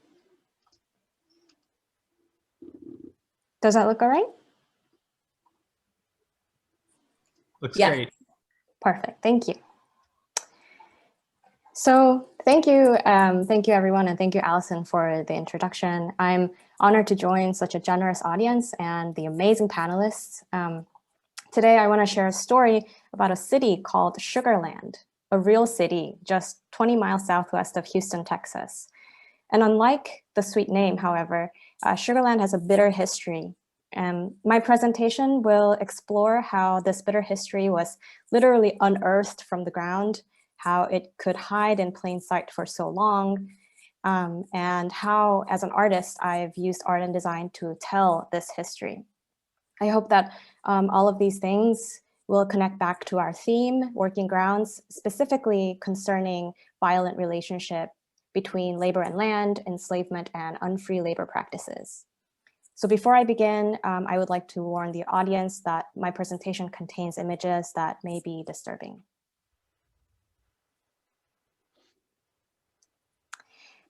Does that look all right? Looks Yeah. great. Perfect. Thank you. So thank you everyone, and thank you, Alison, for the introduction. I'm honored to join such a generous audience and the amazing panelists. Today, I want to share a story about a city called Sugar Land, a real city just 20 miles southwest of Houston, Texas. And unlike the sweet name, however, Sugar Land has a bitter history. My presentation will explore how this bitter history was literally unearthed from the ground, how it could hide in plain sight for so long, and how, as an artist, I've used art and design to tell this history. I hope that all of these things will connect back to our theme, working grounds, specifically concerning violent relationship between labor and land, enslavement, and unfree labor practices. So before I begin, I would like to warn the audience that my presentation contains images that may be disturbing.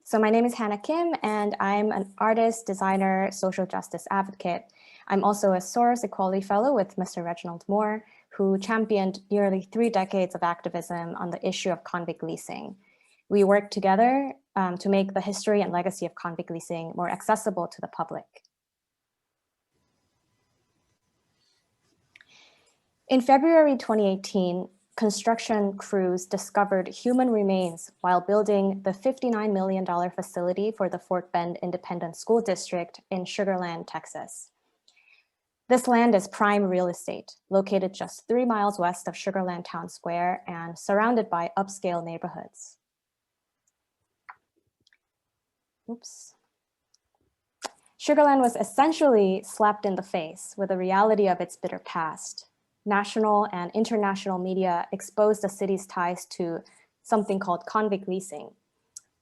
So my name is Hannah Kim, and I'm an artist, designer, social justice advocate. I'm also a Soros Equality Fellow with Mr. Reginald Moore, who championed nearly 3 decades of activism on the issue of convict leasing. We work together to make the history and legacy of convict leasing more accessible to the public. In February 2018, construction crews discovered human remains while building the $59 million facility for the Fort Bend Independent School District in Sugar Land, Texas. This land is prime real estate, located just 3 miles west of Sugar Land Town Square and surrounded by upscale neighborhoods. Oops. Sugar Land was essentially slapped in the face with the reality of its bitter past. National and international media exposed the city's ties to something called convict leasing,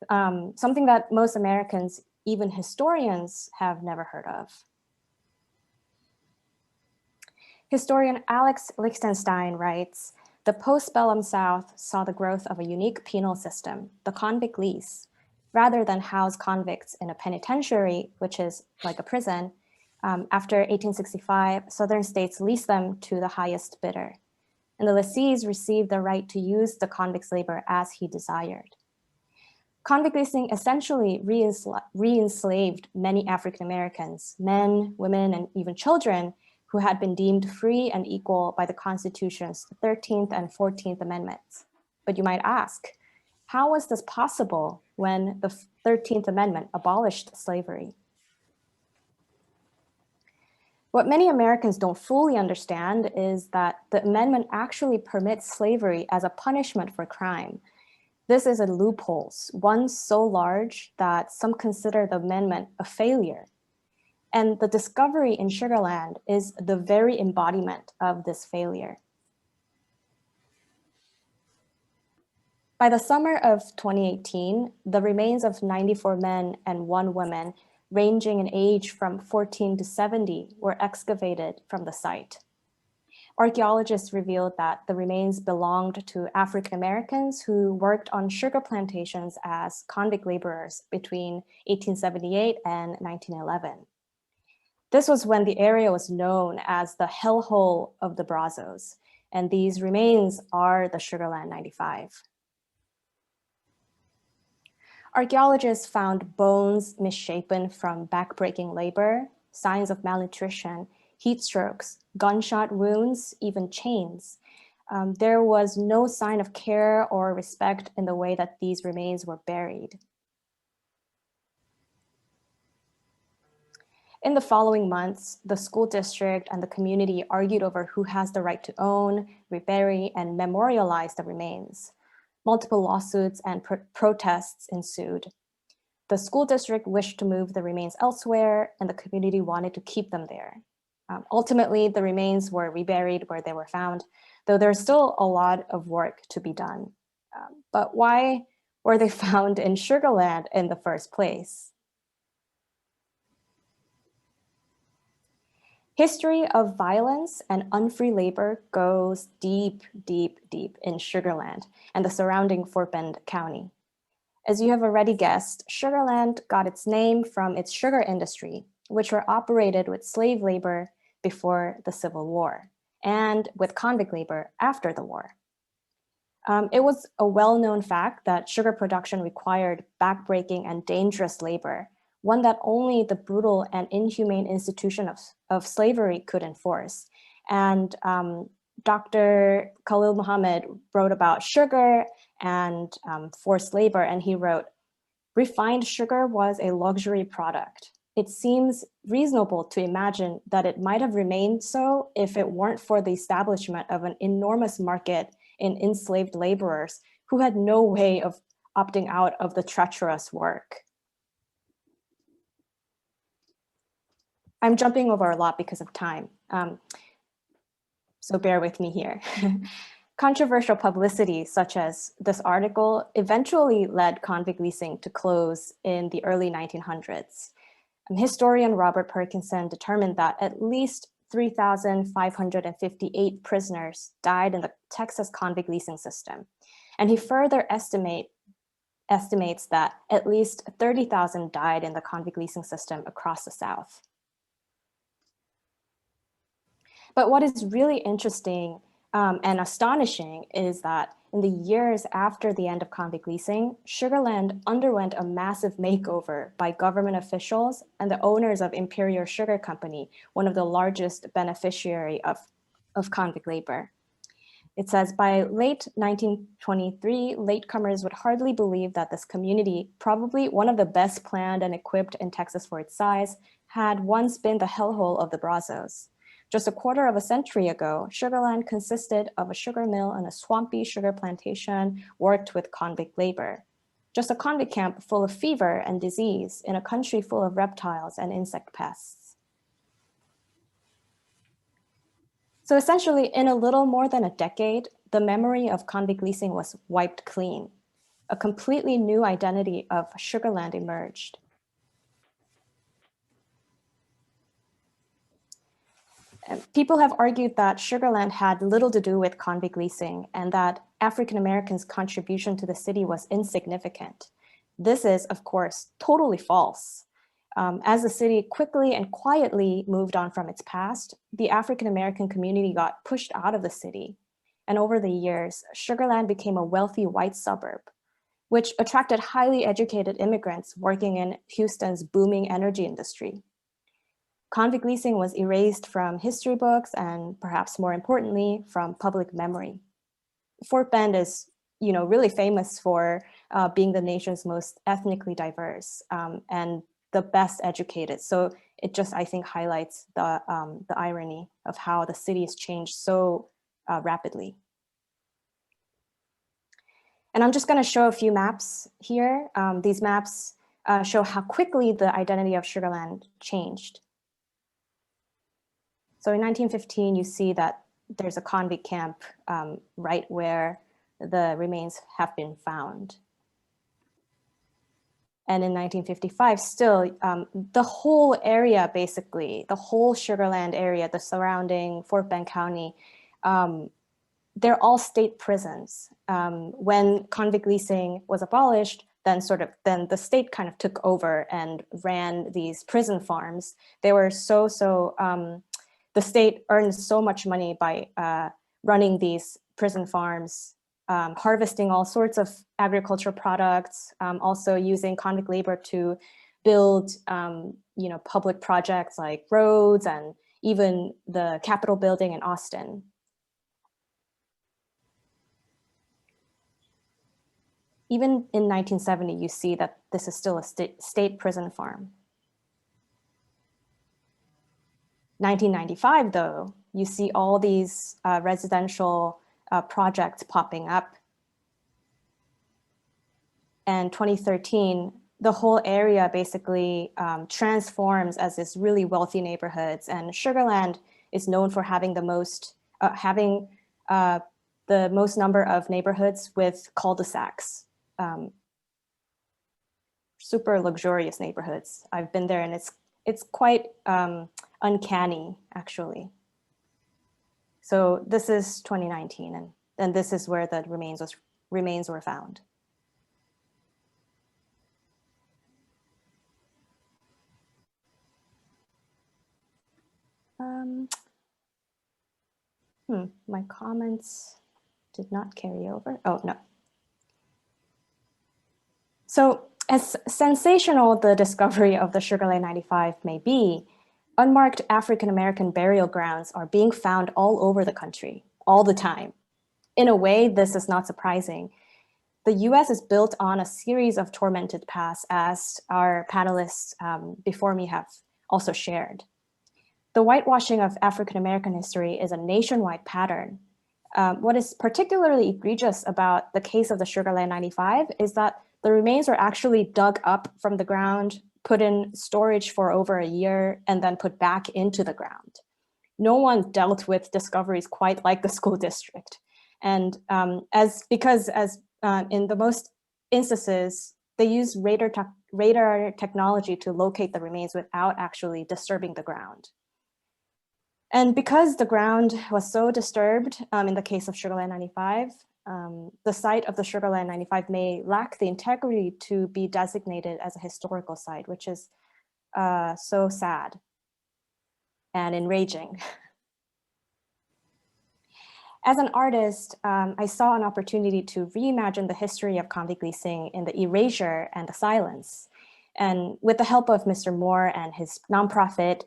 something that most Americans, even historians, have never heard of. Historian Alex Lichtenstein writes, "The postbellum South saw the growth of a unique penal system, the convict lease. Rather than house convicts in a penitentiary, which is like a prison, after 1865, Southern states leased them to the highest bidder, and the lessees received the right to use the convict's labor as he desired." Convict leasing essentially re-enslaved many African Americans, men, women, and even children who had been deemed free and equal by the Constitution's 13th and 14th Amendments. But you might ask, how was this possible when the 13th Amendment abolished slavery? What many Americans don't fully understand is that the amendment actually permits slavery as a punishment for crime. This is a loophole, one so large that some consider the amendment a failure. And the discovery in Sugar Land is the very embodiment of this failure. By the summer of 2018, the remains of 94 men and 1 woman, ranging in age from 14 to 70, were excavated from the site. Archaeologists revealed that the remains belonged to African Americans who worked on sugar plantations as convict laborers between 1878 and 1911. This was when the area was known as the hellhole of the Brazos, and these remains are the Sugar Land 95. Archaeologists found bones misshapen from backbreaking labor, signs of malnutrition, heat strokes, gunshot wounds, even chains. There was no sign of care or respect in the way that these remains were buried. In the following months, the school district and the community argued over who has the right to own, rebury, and memorialize the remains. Multiple lawsuits and protests ensued. The school district wished to move the remains elsewhere, and the community wanted to keep them there. Ultimately, the remains were reburied where they were found, though there's still a lot of work to be done. But why were they found in Sugar Land in the first place? History of violence and unfree labor goes deep, deep, deep in Sugar Land and the surrounding Fort Bend County. As you have already guessed, Sugar Land got its name from its sugar industry, which were operated with slave labor before the Civil War and with convict labor after the war. It was a well-known fact that sugar production required backbreaking and dangerous labor, one that only the brutal and inhumane institution of slavery could enforce. And Dr. Khalil Muhammad wrote about sugar and forced labor, and he wrote, "Refined sugar was a luxury product. It seems reasonable to imagine that it might have remained so if it weren't for the establishment of an enormous market in enslaved laborers who had no way of opting out of the treacherous work." I'm jumping over a lot because of time, so bear with me here. Controversial publicity, such as this article, eventually led convict leasing to close in the early 1900s. Historian Robert Perkinson determined that at least 3,558 prisoners died in the Texas convict leasing system. And he further estimates that at least 30,000 died in the convict leasing system across the South. But what is really interesting and astonishing is that in the years after the end of convict leasing, Sugar Land underwent a massive makeover by government officials and the owners of Imperial Sugar Company, one of the largest beneficiary of of convict labor. It says, by late 1923, latecomers would hardly believe that this community, probably one of the best planned and equipped in Texas for its size, had once been the hellhole of the Brazos. Just a quarter of a century ago, Sugarland consisted of a sugar mill and a swampy sugar plantation worked with convict labor. Just a convict camp full of fever and disease in a country full of reptiles and insect pests. So essentially, in a little more than a decade, the memory of convict leasing was wiped clean. A completely new identity of Sugarland emerged. People have argued that Sugarland had little to do with convict leasing and that African Americans' contribution to the city was insignificant. This is, of course, totally false. As the city quickly and quietly moved on from its past, the African American community got pushed out of the city. And over the years, Sugarland became a wealthy white suburb, which attracted highly educated immigrants working in Houston's booming energy industry. Convict leasing was erased from history books and, perhaps more importantly, from public memory. Fort Bend is, really famous for being the nation's most ethnically diverse and the best educated. So it just, I think, highlights the irony of how the city has changed so rapidly. And I'm just going to show a few maps here. These maps show how quickly the identity of Sugarland changed. So in 1915, you see that there's a convict camp right where the remains have been found. And in 1955, still, the whole area, basically, the whole Sugarland area, the surrounding Fort Bend County, they're all state prisons. When convict leasing was abolished, then the state kind of took over and ran these prison farms. They were the state earned so much money by running these prison farms, harvesting all sorts of agricultural products, also using convict labor to build public projects like roads and even the Capitol building in Austin. Even in 1970, you see that this is still a state prison farm. 1995, though, you see all these residential projects popping up. And 2013, the whole area basically transforms as this really wealthy neighborhoods. And Sugarland is known for having the most number of neighborhoods with cul-de-sacs. Super luxurious neighborhoods. I've been there, and it's quite uncanny, actually. So this is 2019, and this is where the remains were found. My comments did not carry over. Oh, no. So as sensational the discovery of the Sugarland 95 may be, unmarked African-American burial grounds are being found all over the country, all the time. In a way, this is not surprising. The US is built on a series of tormented pasts, as our panelists before me have also shared. The whitewashing of African-American history is a nationwide pattern. What is particularly egregious about the case of the Sugarland 95 is that the remains are actually dug up from the ground, put in storage for over a year, and then put back into the ground. No one dealt with discoveries quite like the school district. And because in the most instances, they use radar technology to locate the remains without actually disturbing the ground. And because the ground was so disturbed in the case of Sugarland 95, the site of the Sugarland 95 may lack the integrity to be designated as a historical site, which is so sad and enraging. As an artist, I saw an opportunity to reimagine the history of convict leasing in the erasure and the silence. And with the help of Mr. Moore and his nonprofit,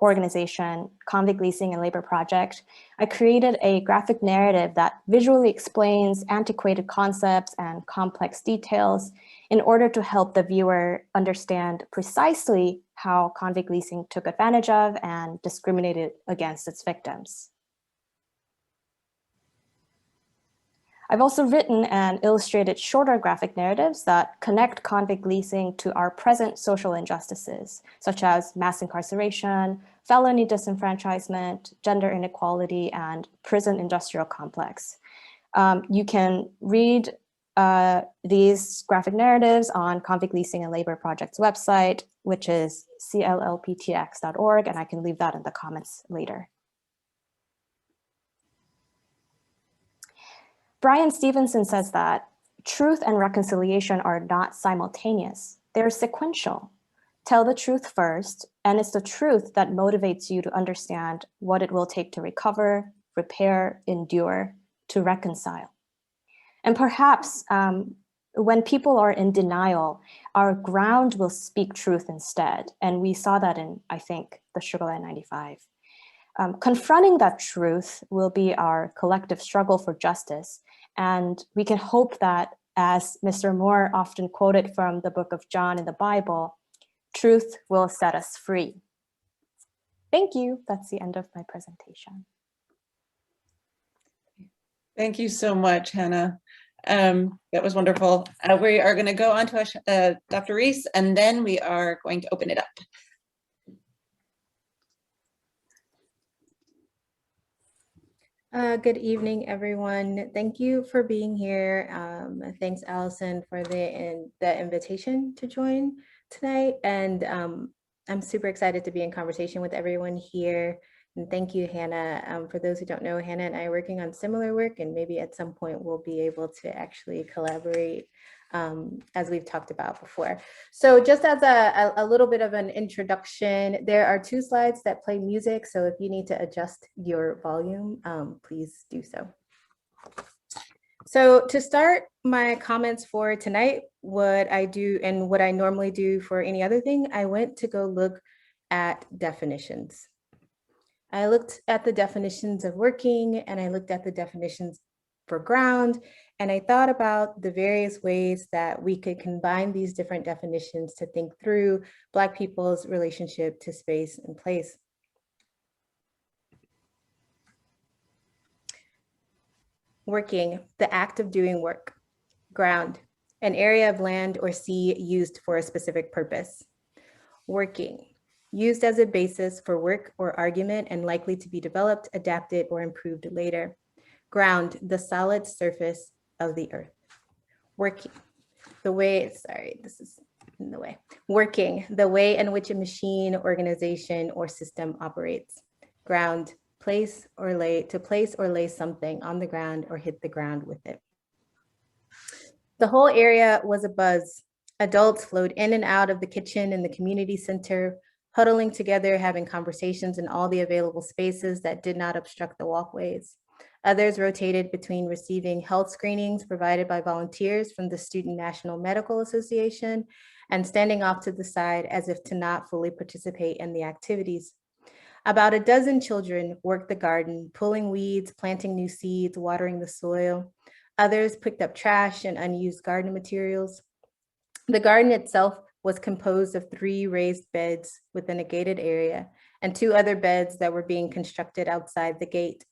organization, Convict Leasing and Labor Project, I created a graphic narrative that visually explains antiquated concepts and complex details in order to help the viewer understand precisely how convict leasing took advantage of and discriminated against its victims. I've also written and illustrated shorter graphic narratives that connect convict leasing to our present social injustices, such as mass incarceration, felony disenfranchisement, gender inequality, and prison industrial complex. You can read these graphic narratives on Convict Leasing and Labor Project's website, which is cllptx.org, and I can leave that in the comments later. Brian Stevenson says that truth and reconciliation are not simultaneous, they're sequential. Tell the truth first, and it's the truth that motivates you to understand what it will take to recover, repair, endure, to reconcile. And perhaps when people are in denial, our ground will speak truth instead. And we saw that in, I think, the Sugarland 95. Confronting that truth will be our collective struggle for justice. And we can hope that, as Mr. Moore often quoted from the book of John in the Bible, truth will set us free. Thank you. That's the end of my presentation. Thank you so much, Hannah. That was wonderful. We are going to go on to Dr. Reese, and then we are going to open it up. Good evening, everyone. Thank you for being here. Thanks, Allison, for the invitation to join tonight. And I'm super excited to be in conversation with everyone here. And thank you, Hannah. For those who don't know, Hannah and I are working on similar work, and maybe at some point we'll be able to actually collaborate, as we've talked about before. So just as a little bit of an introduction, there are 2 slides that play music. So if you need to adjust your volume, please do so. So to start my comments for tonight, what I do and what I normally do for any other thing, I went to go look at definitions. I looked at the definitions of working, and I looked at the definitions for ground, and I thought about the various ways that we could combine these different definitions to think through Black people's relationship to space and place. Working, the act of doing work. Ground, an area of land or sea used for a specific purpose. Working, used as a basis for work or argument and likely to be developed, adapted, or improved later. Ground, the solid surface of the earth. Working, the way, sorry, this is in the way. Working, the way in which a machine, organization, or system operates. Ground, place or lay something on the ground or hit the ground with it. The whole area was abuzz. Adults flowed in and out of the kitchen and the community center, huddling together, having conversations in all the available spaces that did not obstruct the walkways. Others rotated between receiving health screenings provided by volunteers from the Student National Medical Association and standing off to the side as if to not fully participate in the activities. About a dozen children worked the garden, pulling weeds, planting new seeds, watering the soil. Others picked up trash and unused garden materials. The garden itself was composed of 3 raised beds within a gated area and 2 other beds that were being constructed outside the gate.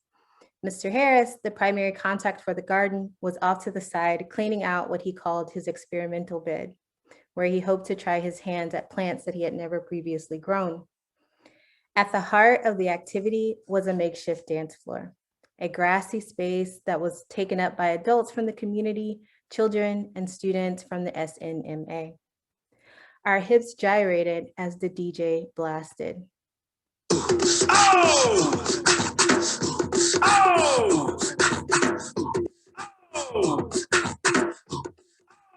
Mr. Harris, the primary contact for the garden, was off to the side, cleaning out what he called his experimental bed, where he hoped to try his hands at plants that he had never previously grown. At the heart of the activity was a makeshift dance floor, a grassy space that was taken up by adults from the community, children, and students from the SNMA. Our hips gyrated as the DJ blasted. Oh! Oh! Oh!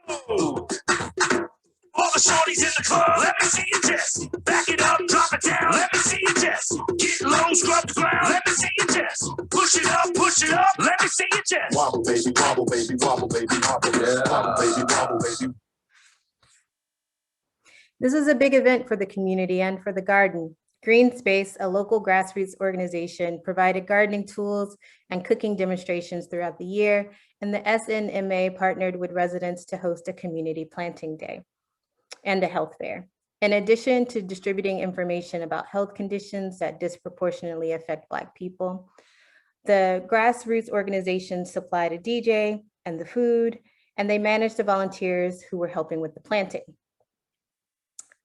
Oh! All the shorties in the club, let me see you just back it up, drop it down, let me see you just get low, scrub the ground, let me see you just push it up, let me see you just wobble baby, wobble baby, wobble baby, wobble, yeah. Wobble baby, wobble baby. This is a big event for the community and for the garden. Green Space, a local grassroots organization, provided gardening tools and cooking demonstrations throughout the year, and the SNMA partnered with residents to host a community planting day and a health fair. In addition to distributing information about health conditions that disproportionately affect Black people, the grassroots organization supplied a DJ and the food, and they managed the volunteers who were helping with the planting.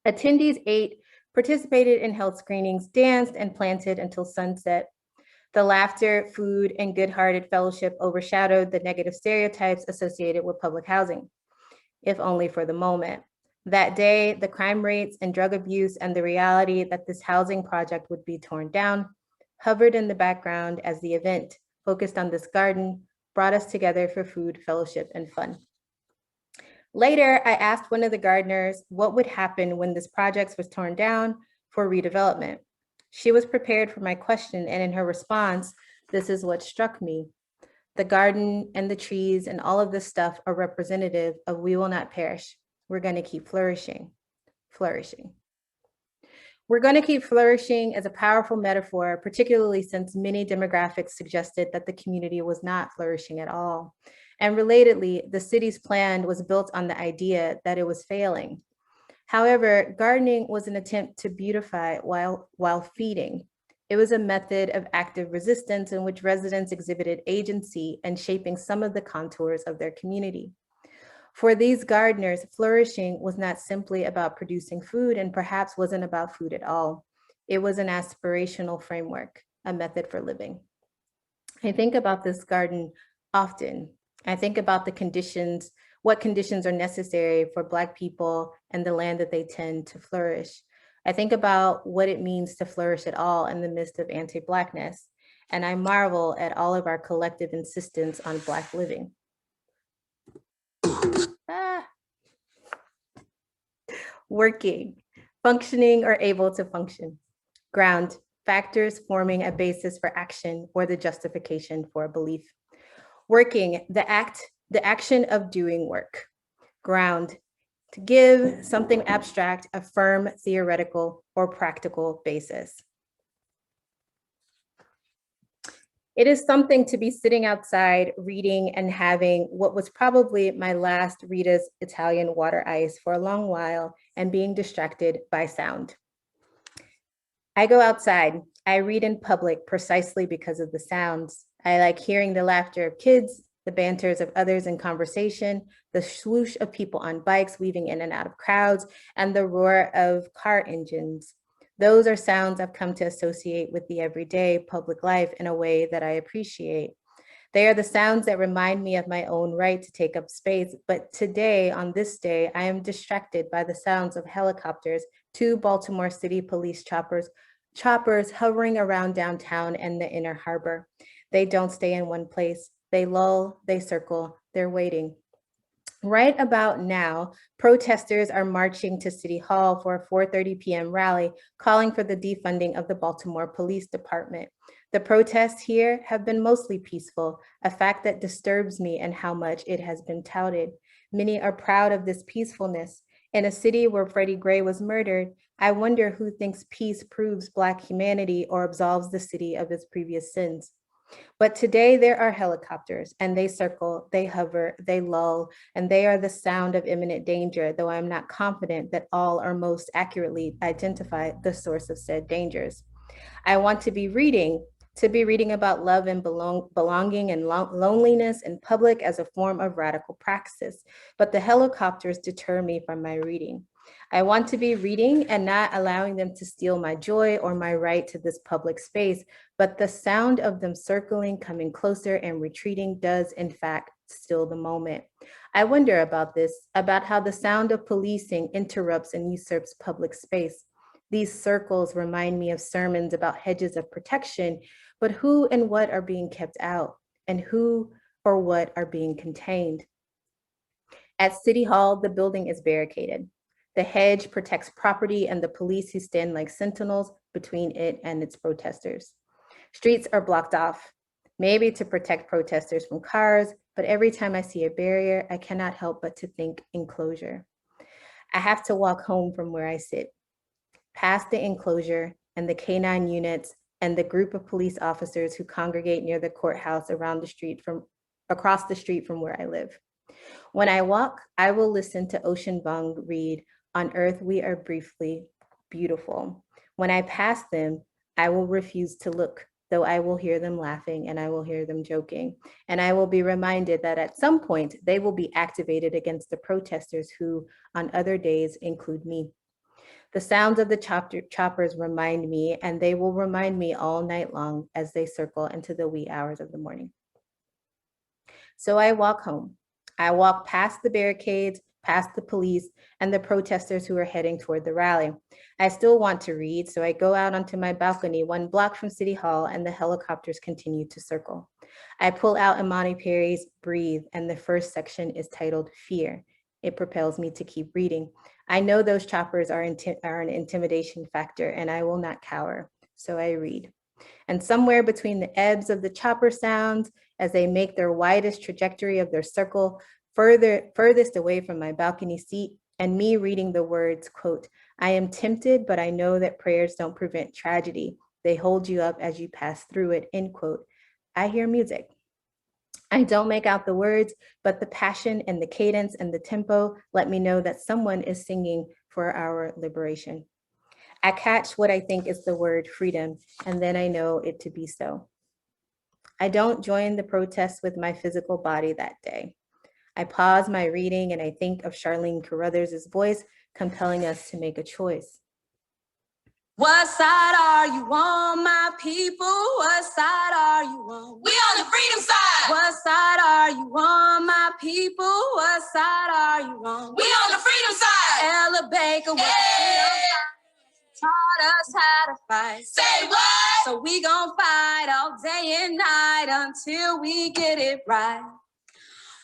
Attendees ate, participated in health screenings, danced, and planted until sunset. The laughter, food, and good-hearted fellowship overshadowed the negative stereotypes associated with public housing, if only for the moment. That day, the crime rates and drug abuse and the reality that this housing project would be torn down hovered in the background as the event, focused on this garden, brought us together for food, fellowship, and fun. Later, I asked one of the gardeners what would happen when this project was torn down for redevelopment. She was prepared for my question, and in her response, this is what struck me. The garden and the trees and all of this stuff are representative of we will not perish. We're going to keep flourishing, flourishing. We're going to keep flourishing as a powerful metaphor, particularly since many demographics suggested that the community was not flourishing at all. And relatedly, the city's plan was built on the idea that it was failing. However, gardening was an attempt to beautify while feeding. It was a method of active resistance in which residents exhibited agency and shaping some of the contours of their community. For these gardeners, flourishing was not simply about producing food and perhaps wasn't about food at all. It was an aspirational framework, a method for living. I think about this garden often. I think about the conditions, what conditions are necessary for Black people and the land that they tend to flourish. I think about what it means to flourish at all in the midst of anti-Blackness, and I marvel at all of our collective insistence on Black living. Working, functioning or able to function. Ground, factors forming a basis for action or the justification for a belief. Working, the action of doing work. Ground, to give something abstract a firm theoretical or practical basis. It is something to be sitting outside reading and having what was probably my last Rita's Italian water ice for a long while and being distracted by sound. I go outside. I read in public precisely because of the sounds. I like hearing the laughter of kids, the banters of others in conversation, the swoosh of people on bikes weaving in and out of crowds, and the roar of car engines. Those are sounds I've come to associate with the everyday public life in a way that I appreciate. They are the sounds that remind me of my own right to take up space. But today, on this day, I am distracted by the sounds of helicopters, 2 Baltimore City police choppers hovering around downtown and the inner harbor. They don't stay in one place. They lull, they circle, they're waiting. Right about now, protesters are marching to City Hall for a 4:30 p.m. rally calling for the defunding of the Baltimore Police Department. The protests here have been mostly peaceful, a fact that disturbs me and how much it has been touted. Many are proud of this peacefulness. In a city where Freddie Gray was murdered, I wonder who thinks peace proves Black humanity or absolves the city of its previous sins. But today there are helicopters and they circle, they hover, they lull, and they are the sound of imminent danger, though I'm not confident that all or most accurately identify the source of said dangers. I want to be reading about love and belonging and loneliness in public as a form of radical praxis, but the helicopters deter me from my reading. I want to be reading and not allowing them to steal my joy or my right to this public space, but the sound of them circling, coming closer and retreating does in fact still the moment. I wonder about this, about how the sound of policing interrupts and usurps public space. These circles remind me of sermons about hedges of protection, but who and what are being kept out and who or what are being contained? At City Hall, the building is barricaded. The hedge protects property and the police who stand like sentinels between it and its protesters. Streets are blocked off, maybe to protect protesters from cars, but every time I see a barrier, I cannot help but to think enclosure. I have to walk home from where I sit, past the enclosure, and the canine units and the group of police officers who congregate near the courthouse across the street from where I live. When I walk, I will listen to Ocean Vuong read, "On Earth we are briefly beautiful." When I pass them, I will refuse to look, though I will hear them laughing and I will hear them joking. And I will be reminded that at some point they will be activated against the protesters who on other days include me. The sounds of the choppers remind me, and they will remind me all night long as they circle into the wee hours of the morning. So I walk home. I walk past the barricades, past the police, and the protesters who are heading toward the rally. I still want to read, so I go out onto my balcony 1 block from City Hall, and the helicopters continue to circle. I pull out Imani Perry's Breathe, and the first section is titled Fear. It propels me to keep reading. I know those choppers are an intimidation factor, and I will not cower, so I read. And somewhere between the ebbs of the chopper sounds, as they make their widest trajectory of their circle, furthest away from my balcony seat, and me reading the words, quote, "I am tempted, but I know that prayers don't prevent tragedy. They hold you up as you pass through it," end quote. I hear music. I don't make out the words, but the passion and the cadence and the tempo let me know that someone is singing for our liberation. I catch what I think is the word freedom, and then I know it to be so. I don't join the protests with my physical body that day. I pause my reading and I think of Charlene Carruthers' voice compelling us to make a choice. What side are you on, my people? What side are you on? We on the freedom side. What side are you on, my people? What side are you on? We on the freedom side. Ella Baker taught us how to fight. Say what? So we gon' fight all day and night until we get it right.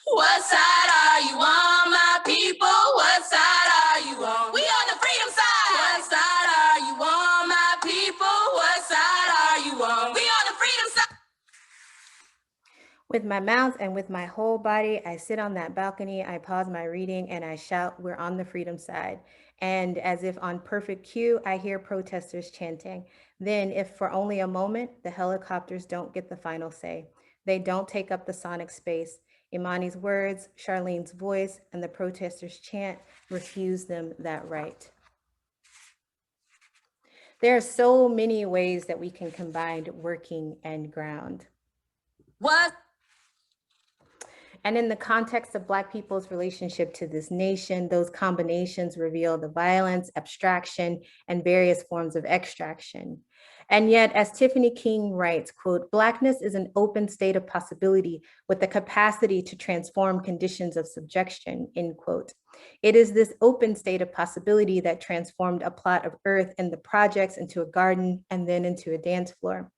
What side are you on, my people? What side are you on? We on the freedom side. What side are you on, my people? What side are you on? We on the freedom side. With my mouth and with my whole body, I sit on that balcony, I pause my reading, and I shout, "We're on the freedom side." And as if on perfect cue, I hear protesters chanting. Then, if for only a moment, the helicopters don't get the final say. They don't take up the sonic space. Imani's words, Charlene's voice, and the protesters' chant refuse them that right. There are so many ways that we can combine working and ground. What? And in the context of Black people's relationship to this nation, those combinations reveal the violence, abstraction, and various forms of extraction. And yet, as Tiffany King writes, quote, "Blackness is an open state of possibility with the capacity to transform conditions of subjection," end quote. It is this open state of possibility that transformed a plot of earth in the projects into a garden and then into a dance floor.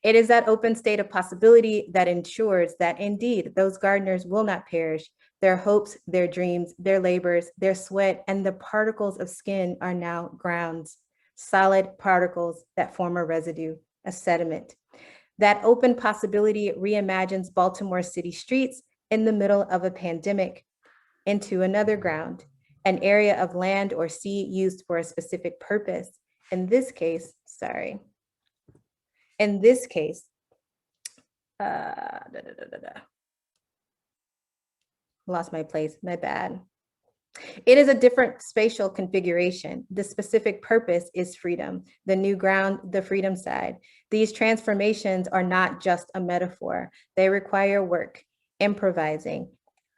It is that open state of possibility that ensures that indeed those gardeners will not perish. Their hopes, their dreams, their labors, their sweat, and the particles of skin are now grounds, solid particles that form a residue, a sediment. That open possibility reimagines Baltimore city streets in the middle of a pandemic into another ground, an area of land or sea used for a specific purpose. In this case, lost my place, my bad. It is a different spatial configuration. The specific purpose is freedom, the new ground, the freedom side. These transformations are not just a metaphor. They require work, improvising,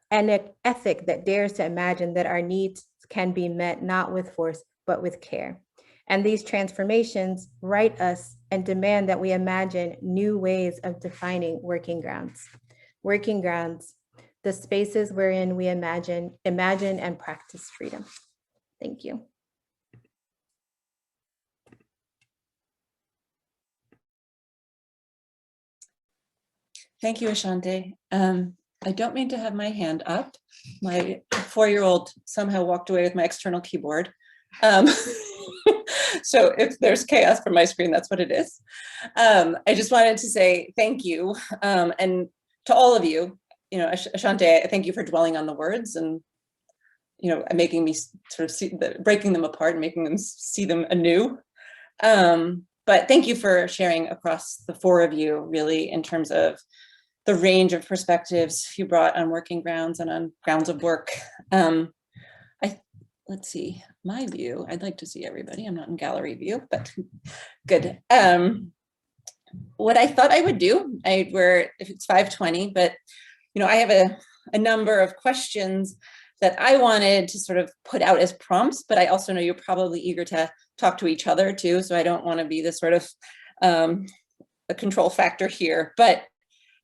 and an ethic that dares to imagine that our needs can be met not with force, but with care. And these transformations write us and demand that we imagine new ways of defining working grounds. Working grounds, the spaces wherein we imagine and practice freedom. Thank you. Thank you, Ashanté. I don't mean to have my hand up. My 4-year-old somehow walked away with my external keyboard. So if there's chaos from my screen, that's what it is. I just wanted to say thank you. And to all of you, Ashanté, thank you for dwelling on the words and, making me sort of see breaking them apart and making them see them anew. But thank you for sharing across the four of you, really, in terms of the range of perspectives you brought on working grounds and on grounds of work. Let's see, my view, I'd like to see everybody. I'm not in gallery view, but good. What I thought I would do, if it's 5:20, but I have a number of questions that I wanted to sort of put out as prompts, but I also know you're probably eager to talk to each other too, so I don't want to be this sort of a control factor here. But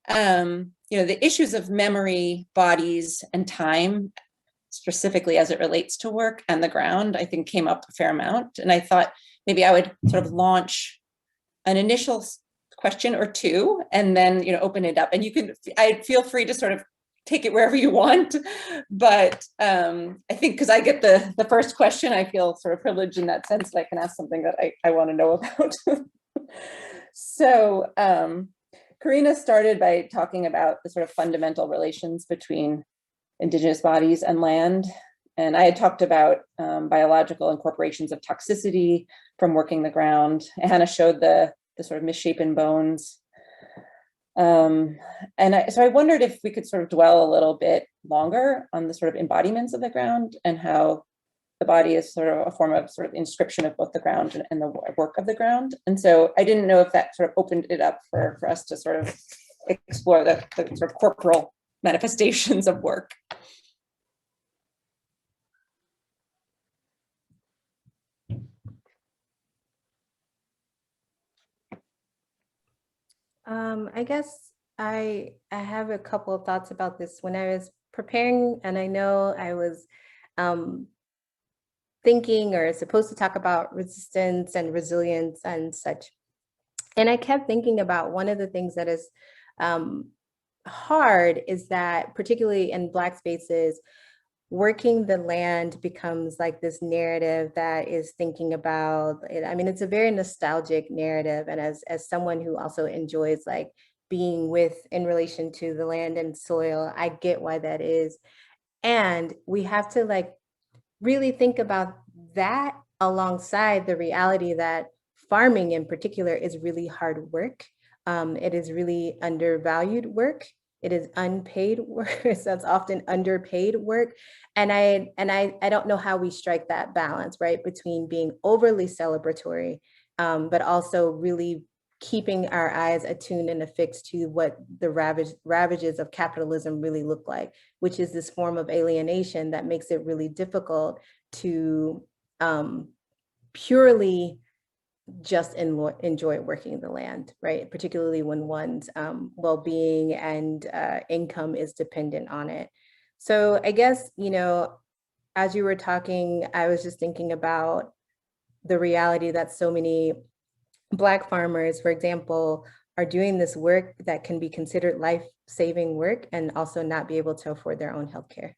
the issues of memory, bodies, and time, specifically as it relates to work and the ground, I think came up a fair amount. And I thought maybe I would sort of launch an initial question or two, and then open it up. And I feel free to sort of take it wherever you want. But I think because I get the first question, I feel sort of privileged in that sense that I can ask something that I want to know about. So CORRINA started by talking about the sort of fundamental relations between indigenous bodies and land. And I had talked about biological incorporations of toxicity from working the ground. HANNA showed the sort of misshapen bones. So I wondered if we could sort of dwell a little bit longer on the sort of embodiments of the ground and how the body is sort of a form of sort of inscription of both the ground and the work of the ground. And so I didn't know if that sort of opened it up for us to sort of explore the sort of corporal manifestations of work. I guess I have a couple of thoughts about this. When I was preparing, and I know I was thinking or supposed to talk about resistance and resilience and such. And I kept thinking about one of the things that is hard is that, particularly in Black spaces, working the land becomes like this narrative that is thinking about it. I mean, it's a very nostalgic narrative. And as someone who also enjoys like being in relation to the land and soil, I get why that is. And we have to like really think about that alongside the reality that farming in particular is really hard work. It is really undervalued work. It is unpaid work. So that's often underpaid work. And I don't know how we strike that balance, right, between being overly celebratory, but also really keeping our eyes attuned and affixed to what the ravages of capitalism really look like, which is this form of alienation that makes it really difficult to purely just enjoy working the land, right? Particularly when one's well-being and income is dependent on it. So I guess, as you were talking, I was just thinking about the reality that so many Black farmers, for example, are doing this work that can be considered life-saving work and also not be able to afford their own healthcare,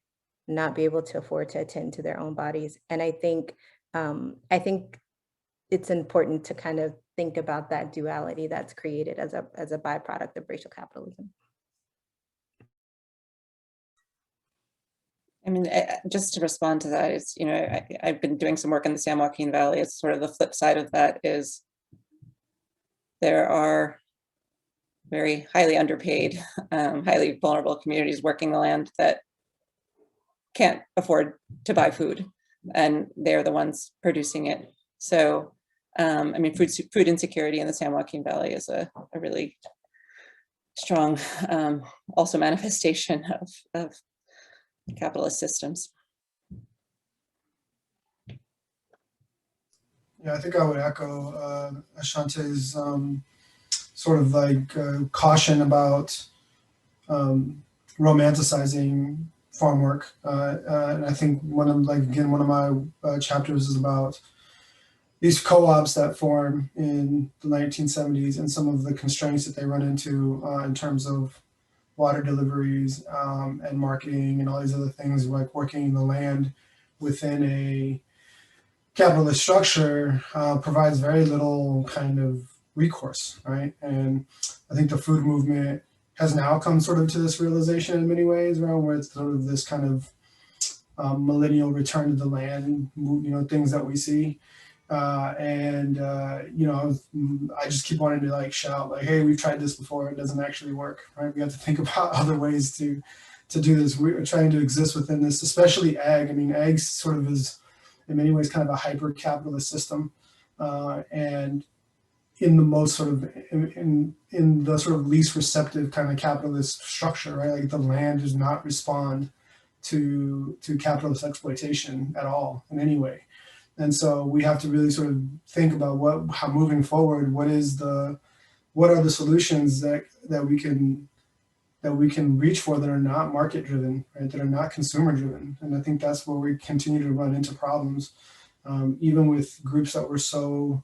not be able to afford to attend to their own bodies. And I think it's important to kind of think about that duality that's created as a byproduct of racial capitalism. I mean, just to respond to that, it's, I've been doing some work in the San Joaquin Valley. It's sort of the flip side of that is there are very highly underpaid, highly vulnerable communities working the land that can't afford to buy food, and they're the ones producing it. So, I mean, food insecurity in the San Joaquin Valley is a really strong also manifestation of capitalist systems. Yeah, I think I would echo ASHANTÉ's sort of like caution about romanticizing farm work. And I think one of my chapters is about these co-ops that form in the 1970s and some of the constraints that they run into in terms of water deliveries and marketing and all these other things, like working the land within a capitalist structure provides very little kind of recourse, right? And I think the food movement has now come sort of to this realization in many ways, right, where it's sort of this kind of millennial return to the land, things that we see. You know, I just keep wanting to like shout like, hey, we've tried this before, it doesn't actually work, right? We have to think about other ways to do this. We're trying to exist within this, especially ag. I mean, ag sort of is in many ways kind of a hyper-capitalist system, and in the most sort of in the sort of least receptive kind of capitalist structure, right? Like the land does not respond to capitalist exploitation at all in any way. And so we have to really sort of think about how moving forward, what are the solutions that we can reach for that are not market driven, right? That are not consumer driven. And I think that's where we continue to run into problems, even with groups that were so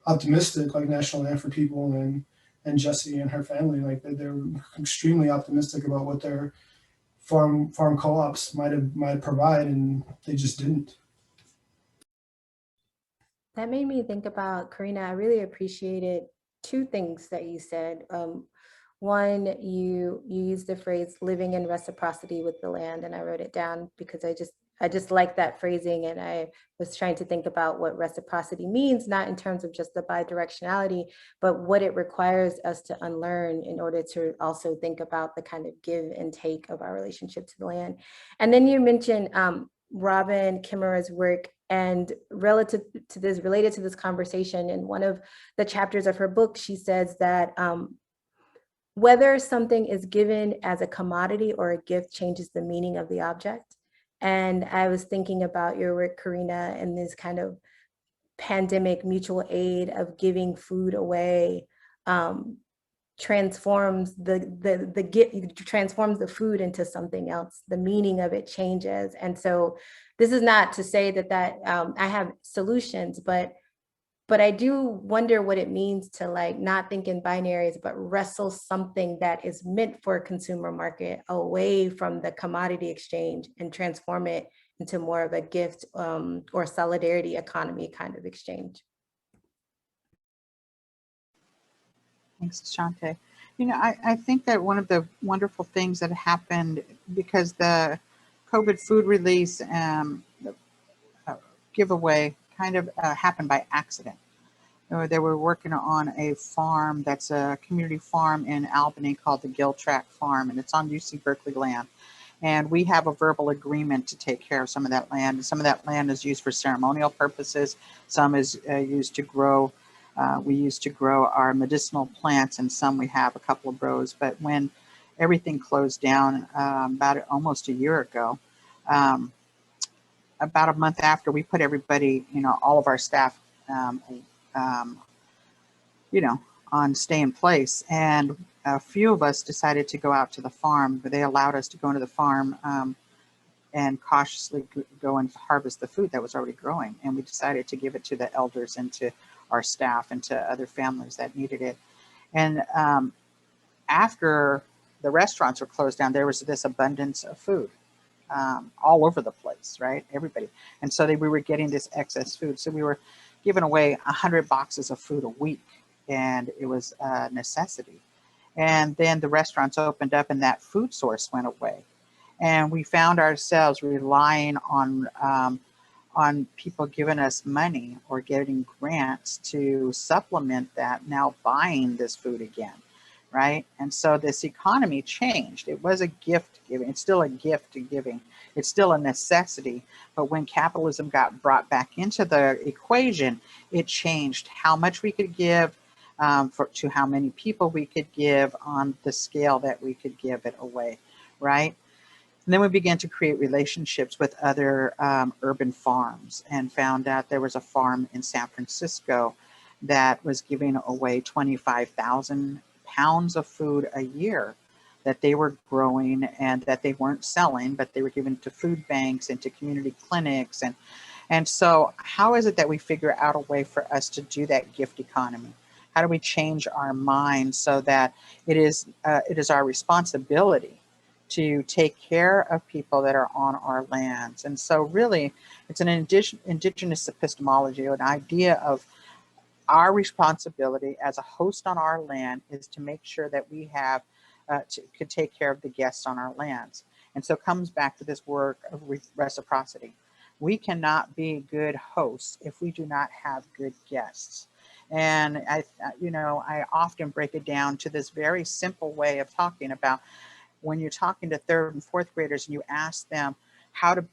optimistic, like National Land for People and Jessie and her family. Like they're extremely optimistic about what their farm co-ops might provide, and they just didn't. That made me think about, Corrina, I really appreciated two things that you said. One, you used the phrase living in reciprocity with the land, and I wrote it down because I just like that phrasing, and I was trying to think about what reciprocity means, not in terms of just the bidirectionality, but what it requires us to unlearn in order to also think about the kind of give and take of our relationship to the land. And then you mentioned Robin Kimmerer's work, and related to this conversation, in one of the chapters of her book, she says that whether something is given as a commodity or a gift changes the meaning of the object. And I was thinking about your work, Corrina, and this kind of pandemic mutual aid of giving food away transforms transforms the food into something else. The meaning of it changes. And so this is not to say that I have solutions, but I do wonder what it means to like not think in binaries, but wrestle something that is meant for a consumer market away from the commodity exchange and transform it into more of a gift or solidarity economy kind of exchange. Thanks, ASHANTÉ. You know, I think that one of the wonderful things that happened, because the COVID food release giveaway kind of happened by accident. They were working on a farm that's a community farm in Albany called the Giltrack Farm, and it's on UC Berkeley land. And we have a verbal agreement to take care of some of that land. Some of that land is used for ceremonial purposes. Some is used to grow. We used to grow our medicinal plants, and some we have a couple of rows. But when everything closed down about almost a year ago, about a month after, we put everybody, you know, all of our staff, you know, on stay in place. And a few of us decided to go out to the farm, but they allowed us to go into the farm and cautiously go and harvest the food that was already growing. And we decided to give it to the elders and to our staff and to other families that needed it. And after the restaurants were closed down, there was this abundance of food all over the place, right? Everybody. And so we were getting this excess food. So we were giving away 100 boxes of food a week, and it was a necessity. And then the restaurants opened up and that food source went away. And we found ourselves relying on people giving us money or getting grants to supplement that, now buying this food again, right? And so this economy changed. It was a gift giving. It's still a gift giving. It's still a necessity. But when capitalism got brought back into the equation, it changed how much we could give, to how many people we could give on the scale that we could give it away, right? And then we began to create relationships with other urban farms, and found out there was a farm in San Francisco that was giving away 25,000 pounds of food a year that they were growing and that they weren't selling, but they were giving to food banks and to community clinics. And so how is it that we figure out a way for us to do that gift economy? How do we change our minds so that it is our responsibility to take care of people that are on our lands? And so really, it's an indigenous epistemology, an idea of our responsibility as a host on our land is to make sure that we have, could take care of the guests on our lands. And so it comes back to this work of reciprocity. we cannot be good hosts if we do not have good guests. And I often break it down to this very simple way of talking about when you're talking to 3rd and 4th graders and you ask them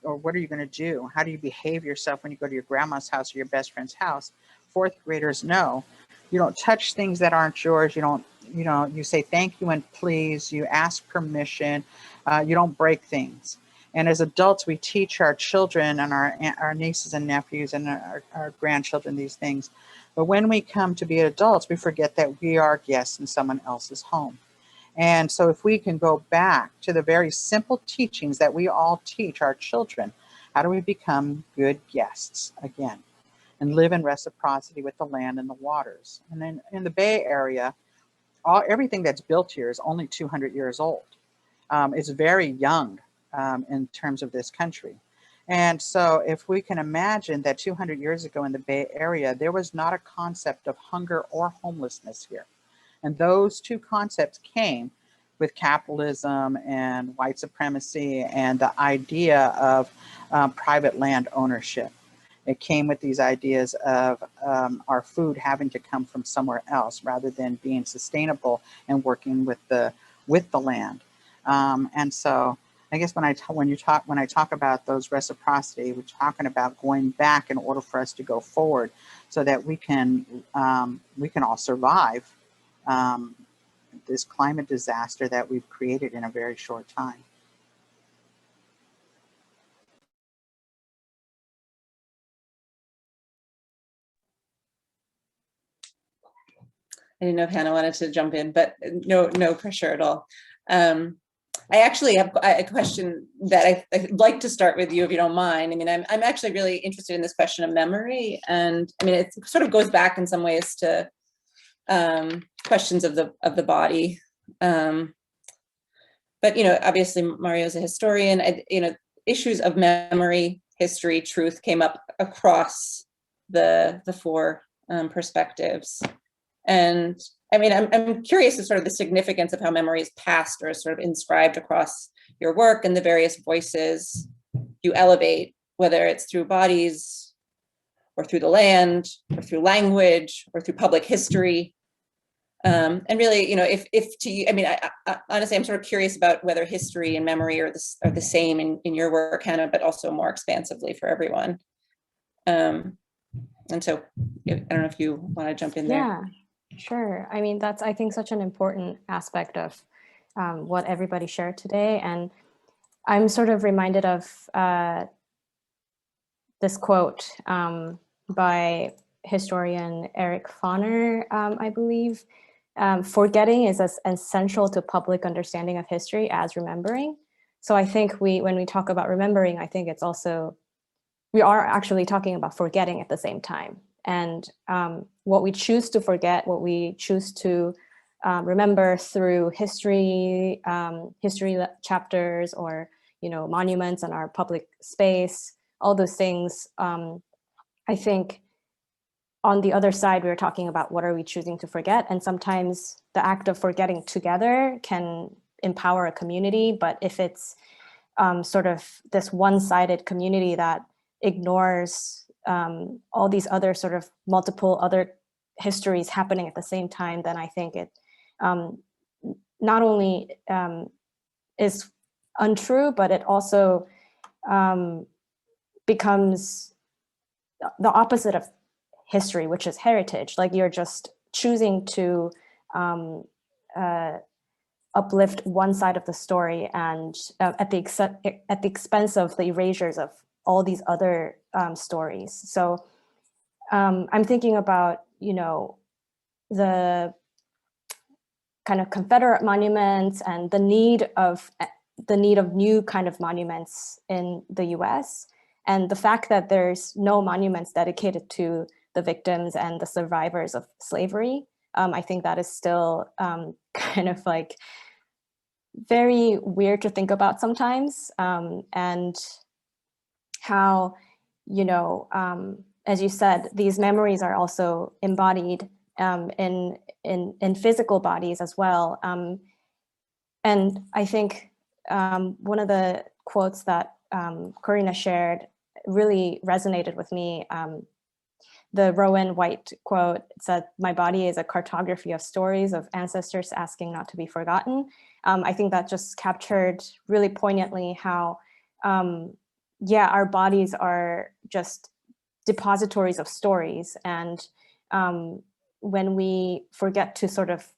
what are you going to do? How do you behave yourself when you go to your grandma's house or your best friend's house? 4th graders know you don't touch things that aren't yours. You say thank you and please. You ask permission. You don't break things. And as adults, we teach our children and our nieces and nephews and our grandchildren these things. But when we come to be adults, we forget that we are guests in someone else's home. And so if we can go back to the very simple teachings that we all teach our children, how do we become good guests again and live in reciprocity with the land and the waters? And then in the Bay Area, everything that's built here is only 200 years old. It's very young in terms of this country. And so if we can imagine that 200 years ago in the Bay Area, there was not a concept of hunger or homelessness here. And those two concepts came with capitalism and white supremacy and the idea of private land ownership. It came with these ideas of our food having to come from somewhere else rather than being sustainable and working with the land. And so I guess when I talk about those reciprocity, we're talking about going back in order for us to go forward, so that we can all survive this climate disaster that we've created in a very short time. I didn't know if Hannah wanted to jump in, but no pressure at all. I actually have a question that I'd like to start with you, if you don't mind. I mean, I'm actually really interested in this question of memory, and I mean, it sort of goes back in some ways to questions of the body. But obviously Mario's a historian. Issues of memory, history, truth came up across the 4 perspectives. And I mean, I'm curious of sort of the significance of how memory is passed or sort of inscribed across your work and the various voices you elevate, whether it's through bodies or through the land or through language or through public history. And really, if to you, I mean, I honestly, I'm sort of curious about whether history and memory are the same in your work, Hannah, but also more expansively for everyone. And so I don't know if you want to jump in there. Yeah. Sure. I mean, that's, I think, such an important aspect of what everybody shared today. And I'm sort of reminded of this quote by historian Eric Foner, I believe. Forgetting is as essential to public understanding of history as remembering. So I think when we talk about remembering, I think it's also, we are actually talking about forgetting at the same time. And what we choose to forget, what we choose to remember through history, history chapters, or monuments in our public space, all those things. I think on the other side, we were talking about what are we choosing to forget, and sometimes the act of forgetting together can empower a community. But if it's sort of this one-sided community that ignores all these other sort of multiple other histories happening at the same time, then I think it not only is untrue, but it also becomes the opposite of history, which is heritage. Like, you're just choosing to uplift one side of the story, and at the expense of the erasures of all these other stories. So I'm thinking about, the kind of Confederate monuments and the need of new kind of monuments in the US, and the fact that there's no monuments dedicated to the victims and the survivors of slavery. I think that is still kind of like very weird to think about sometimes, and how, as you said, these memories are also embodied in physical bodies as well. And I think one of the quotes that CORRINA shared really resonated with me. The Rowan White quote said, "My body is a cartography of stories of ancestors asking not to be forgotten." I think that just captured really poignantly how, yeah, our bodies are just depositories of stories. And when we forget to sort of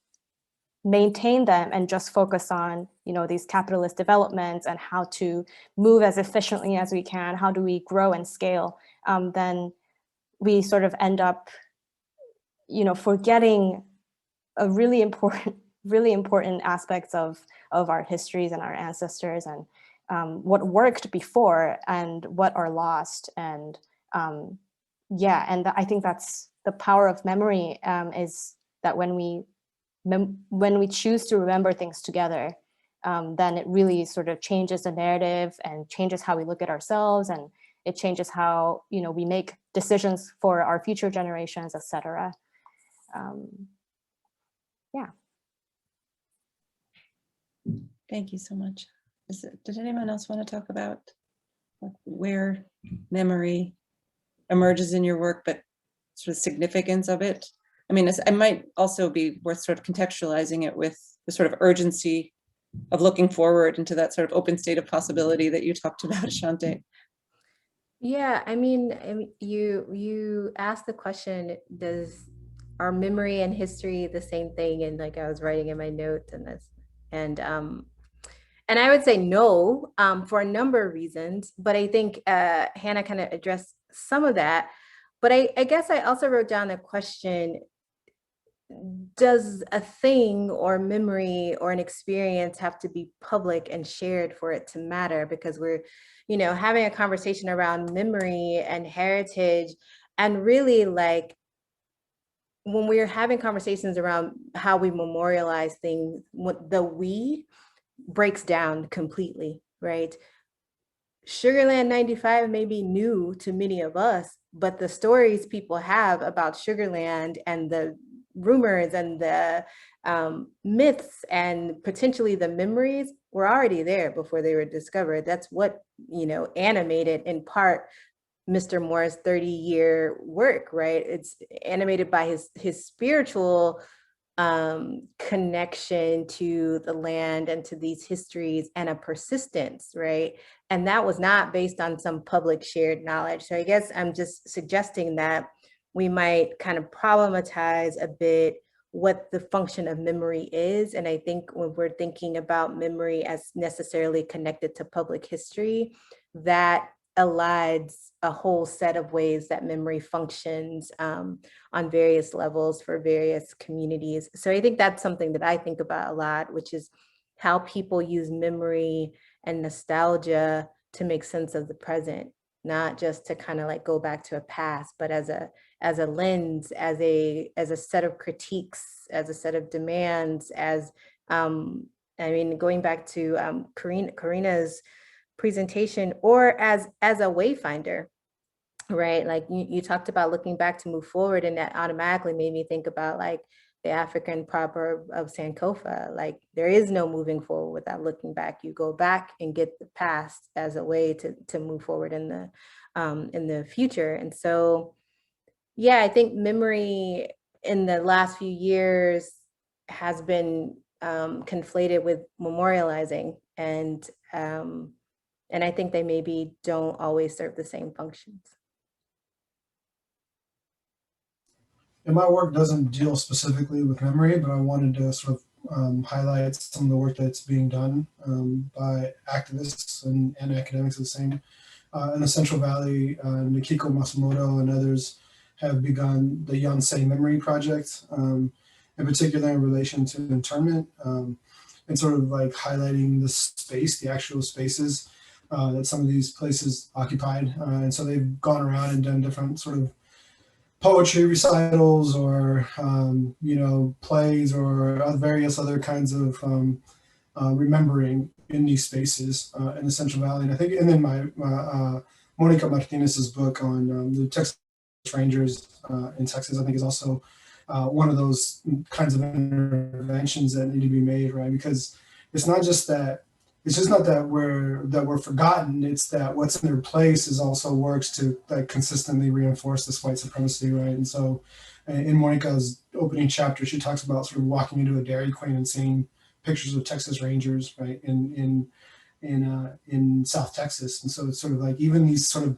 maintain them and just focus on, you know, these capitalist developments and how to move as efficiently as we can, how do we grow and scale, then we sort of end up, you know, forgetting a really important aspects of our histories and our ancestors, and what worked before and what are lost. And yeah, and I think that's the power of memory, is that when we choose to remember things together, then it really sort of changes the narrative and changes how we look at ourselves, and it changes how, you know, we make decisions for our future generations, etc. Yeah. Thank you so much. Did anyone else want to talk about where memory emerges in your work, but sort of significance of it? I mean, it might also be worth sort of contextualizing it with the sort of urgency of looking forward into that sort of open state of possibility that you talked about, ASHANTÉ. Yeah, I mean, you asked the question, are memory and history the same thing? And like I was writing in my notes and this, and I would say no, for a number of reasons, but I think Hannah kind of addressed some of that. But I guess I also wrote down the question, does a thing or memory or an experience have to be public and shared for it to matter? Because we're, you know, having a conversation around memory and heritage, and really, like, when we're having conversations around how we memorialize things, the we breaks down completely, right? Sugarland 95 may be new to many of us, but the stories people have about Sugarland and the rumors and the myths and potentially the memories were already there before they were discovered. That's what, you know, animated in part Mr. Moore's 30-year work, right? It's animated by his spiritual connection to the land and to these histories, and a persistence, right? And that was not based on some public shared knowledge. So I guess I'm just suggesting that we might kind of problematize a bit what the function of memory is. And I think when we're thinking about memory as necessarily connected to public history, that elides a whole set of ways that memory functions on various levels for various communities. So I think that's something that I think about a lot, which is how people use memory and nostalgia to make sense of the present, not just to kind of like go back to a past, but as a lens, as a set of critiques, as a set of demands, as I mean, going back to CORRINA's presentation, or as a wayfinder, right? Like you talked about looking back to move forward, and that automatically made me think about like the African proverb of Sankofa, like there is no moving forward without looking back. You go back and get the past as a way to move forward in the future. And so, yeah, I think memory in the last few years has been conflated with memorializing, and I think they maybe don't always serve the same functions. And my work doesn't deal specifically with memory, but I wanted to sort of highlight some of the work that's being done by activists and academics the same. In the Central Valley, Nikiko Masumoto and others have begun the Yonsei Memory Project, in particular in relation to internment, and sort of like highlighting the space, the actual spaces that some of these places occupied. And so they've gone around and done different sort of poetry recitals, or you know, plays, or various other kinds of remembering in these spaces in the Central Valley. And I think, and then my Monica Martinez's book on the Texas Rangers in Texas, I think, is also one of those kinds of interventions that need to be made, right? Because it's not just that it's just not that we're forgotten. It's that what's in their place is also works to like consistently reinforce this white supremacy, right? And so, in Monica's opening chapter, she talks about sort of walking into a Dairy Queen and seeing pictures of Texas Rangers, right, in South Texas. And so it's sort of like even these sort of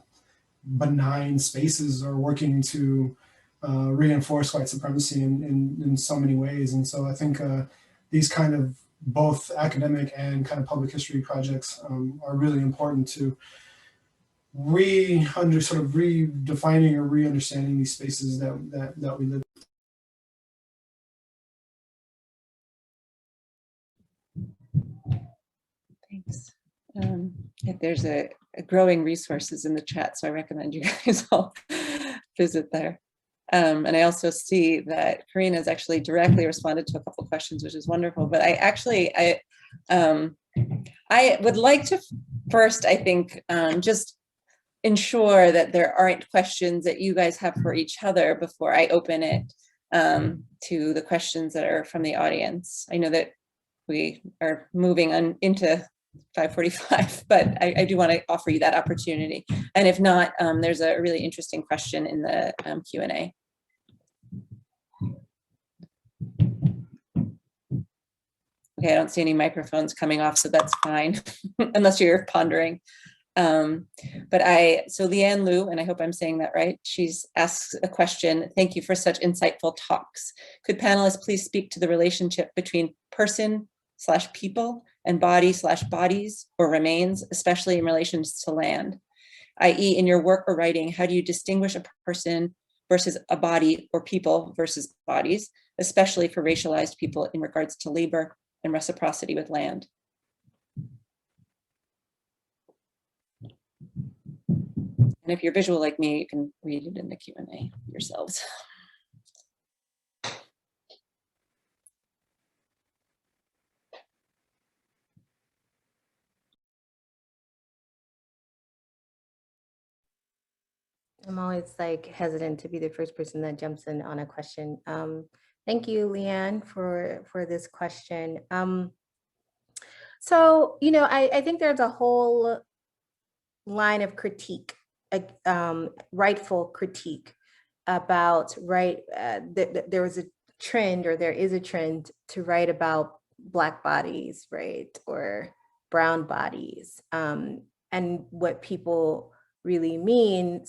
benign spaces are working to reinforce white supremacy in so many ways. And so I think these kind of both academic and kind of public history projects are really important to sort of redefining or re-understanding these spaces that we live in. Thanks. There's a growing resources in the chat, so I recommend you guys all visit there. And I also see that CORRINA has actually directly responded to a couple of questions, which is wonderful. But I would like to first, I think, just ensure that there aren't questions that you guys have for each other before I open it to the questions that are from the audience. I know that we are moving on into 5:45, but I do want to offer you that opportunity. And if not, there's a really interesting question in the Q&A. Okay, I don't see any microphones coming off, so that's fine, unless you're pondering. So Leanne Liu, and I hope I'm saying that right, she's asked a question. Thank you for such insightful talks. Could panelists please speak to the relationship between person/people and body/bodies or remains, especially in relation to land? i.e. in your work or writing, how do you distinguish a person versus a body or people versus bodies, especially for racialized people in regards to labor and reciprocity with land? And if you're visual like me, you can read it in the Q&A yourselves. I'm always like hesitant to be the first person that jumps in on a question. Thank you, Leanne, for this question. So, you know, I think there's a whole line of critique, rightful critique about, there was a trend, or there is a trend to write about Black bodies, right, or brown bodies, and what people really mean.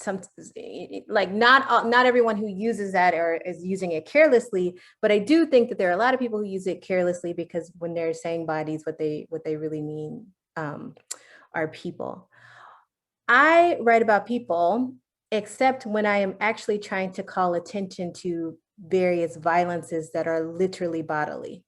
Like not everyone who uses that or is using it carelessly, but I do think that there are a lot of people who use it carelessly, because when they're saying bodies, what they really mean are people. I write about people, except when I am actually trying to call attention to various violences that are literally bodily.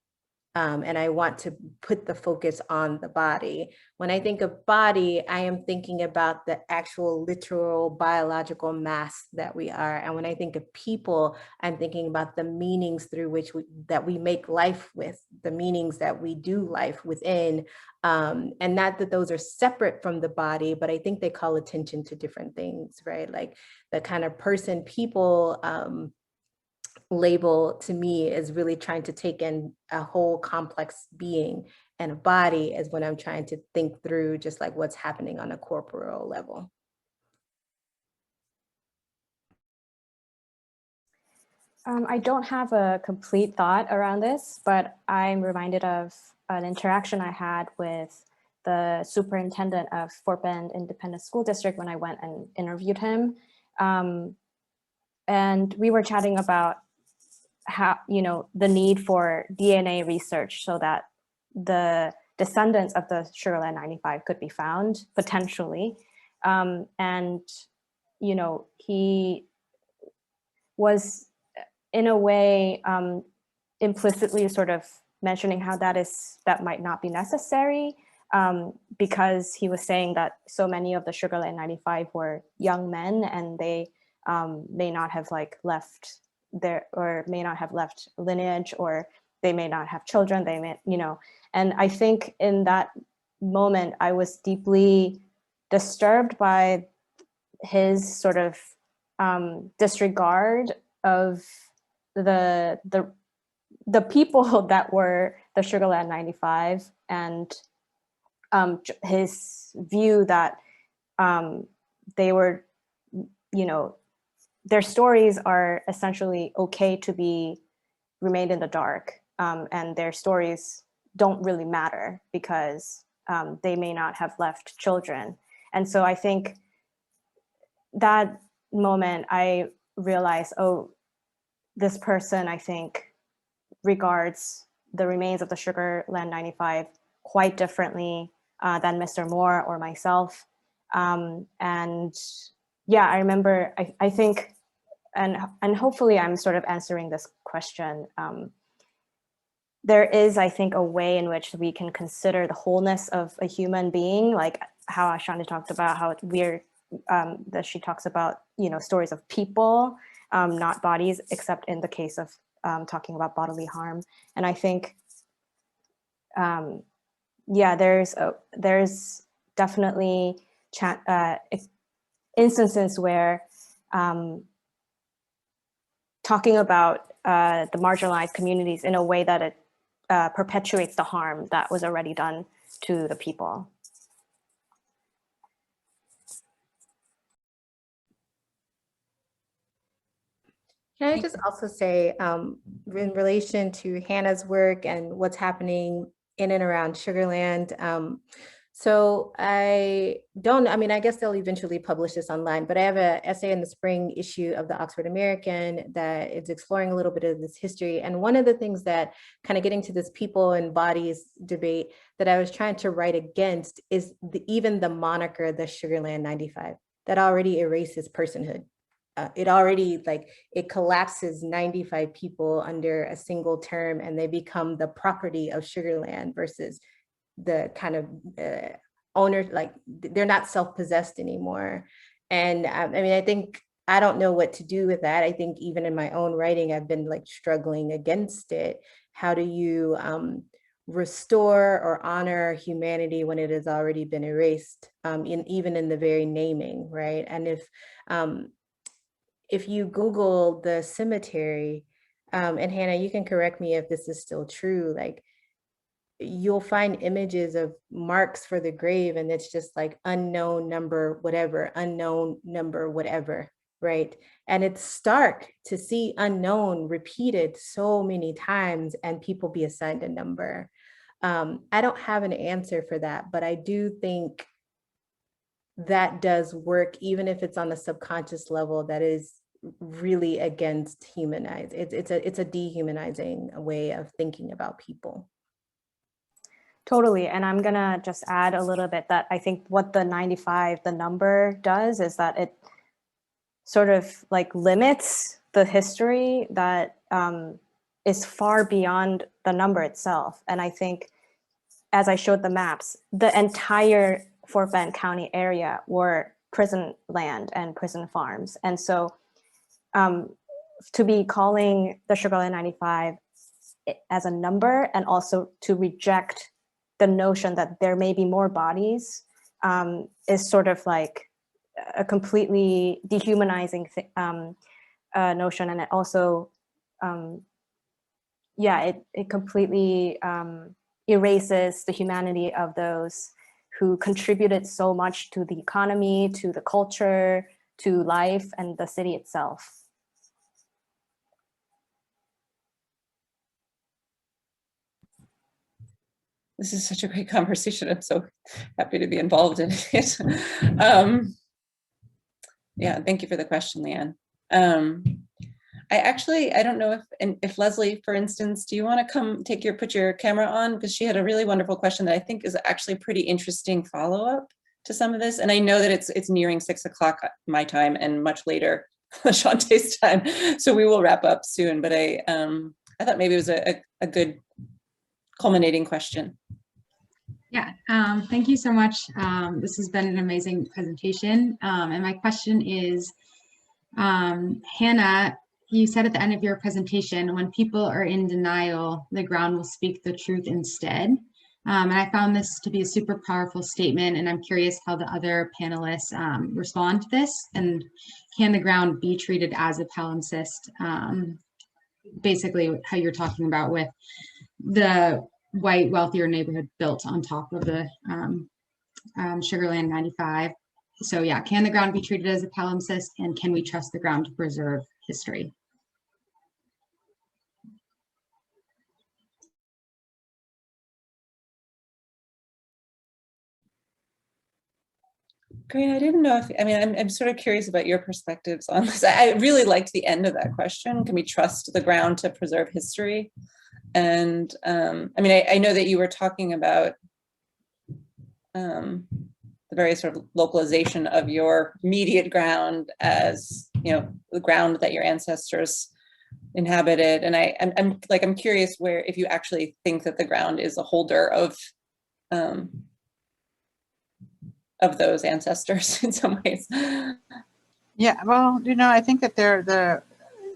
And I want to put the focus on the body. When I think of body, I am thinking about the actual literal biological mass that we are. And when I think of people, I'm thinking about the meanings through which we make life with, the meanings that we do life within. And not that those are separate from the body, but I think they call attention to different things, right? Like the kind of person, people, label to me is really trying to take in a whole complex being, and a body is when I'm trying to think through just like what's happening on a corporeal level. I don't have a complete thought around this, but I'm reminded of an interaction I had with the superintendent of Fort Bend Independent School District when I went and interviewed him. And we were chatting about how, you know, the need for DNA research so that the descendants of the Sugarland 95 could be found potentially. And, you know, he was in a way implicitly sort of mentioning how that might not be necessary, because he was saying that so many of the Sugarland 95 were young men, and they may not have like left may not have left lineage, or they may not have children, they may, you know. And I think in that moment, I was deeply disturbed by his sort of disregard of the people that were the Sugarland 95, and his view that they were, their stories are essentially okay to be remained in the dark, and their stories don't really matter because they may not have left children. And so I think that moment I realized, oh, this person, I think, regards the remains of the Sugar Land 95 quite differently than Mr. Moore or myself. And yeah, I remember, I think, and hopefully I'm sort of answering this question. There is, I think, a way in which we can consider the wholeness of a human being, like how ASHANTÉ talked about, how we're, that she talks about, stories of people, not bodies, except in the case of talking about bodily harm. And I think, yeah, there's definitely instances where talking about the marginalized communities in a way that it perpetuates the harm that was already done to the people. Can I just also say, in relation to Hannah's work and what's happening in and around Sugar Land, so I guess they'll eventually publish this online, but I have an essay in the spring issue of the Oxford American that is exploring a little bit of this history. And one of the things that, kind of getting to this people and bodies debate, that I was trying to write against is even the moniker, the Sugar Land 95, that already erases personhood. It already, it collapses 95 people under a single term, and they become the property of Sugar Land versus the kind of owner, they're not self-possessed anymore. And I think, I don't know what to do with that. I think even in my own writing, I've been struggling against it. How do you restore or honor humanity when it has already been erased, even in the very naming, right? And if you Google the cemetery, and Hannah, you can correct me if this is still true, you'll find images of marks for the grave, and it's just unknown number, whatever, unknown number, whatever, right? And it's stark to see unknown repeated so many times and people be assigned a number. I don't have an answer for that, but I do think that does work, even if it's on a subconscious level that is really against humanize. It's a dehumanizing way of thinking about people. Totally. And I'm gonna just add a little bit that I think what the 95, the number, does is that it sort of limits the history that is far beyond the number itself. And I think, as I showed the maps, the entire Fort Bend County area were prison land and prison farms. And so to be calling the Sugar Land 95 as a number, and also to reject the notion that there may be more bodies, is sort of a completely dehumanizing notion. And it also, yeah, it completely erases the humanity of those who contributed so much to the economy, to the culture, to life, and the city itself. This is such a great conversation. I'm so happy to be involved in it. Yeah, thank you for the question, Leanne. I don't know if Leslie, for instance, do you want to come put your camera on? Because she had a really wonderful question that I think is actually pretty interesting follow-up to some of this. And I know that it's nearing 6 o'clock my time and much later ASHANTÉ's time. So we will wrap up soon, but I thought maybe it was a good culminating question. Yeah, thank you so much. This has been an amazing presentation. And my question is, Hannah, you said at the end of your presentation, when people are in denial, the ground will speak the truth instead. And I found this to be a super powerful statement, and I'm curious how the other panelists respond to this. And can the ground be treated as a palimpsest? Basically, how you're talking about with the white, wealthier neighborhood built on top of the Sugarland 95. So yeah, can the ground be treated as a palimpsest, and can we trust the ground to preserve history? Corinna, I didn't know if, I mean, I'm sort of curious about your perspectives on this. I really liked the end of that question. Can we trust the ground to preserve history? And I mean, I know that you were talking about the very sort of localization of your immediate ground as, you know, the ground that your ancestors inhabited. And I'm curious where, if you actually think that the ground is a holder of those ancestors in some ways. Yeah, well, you know, I think that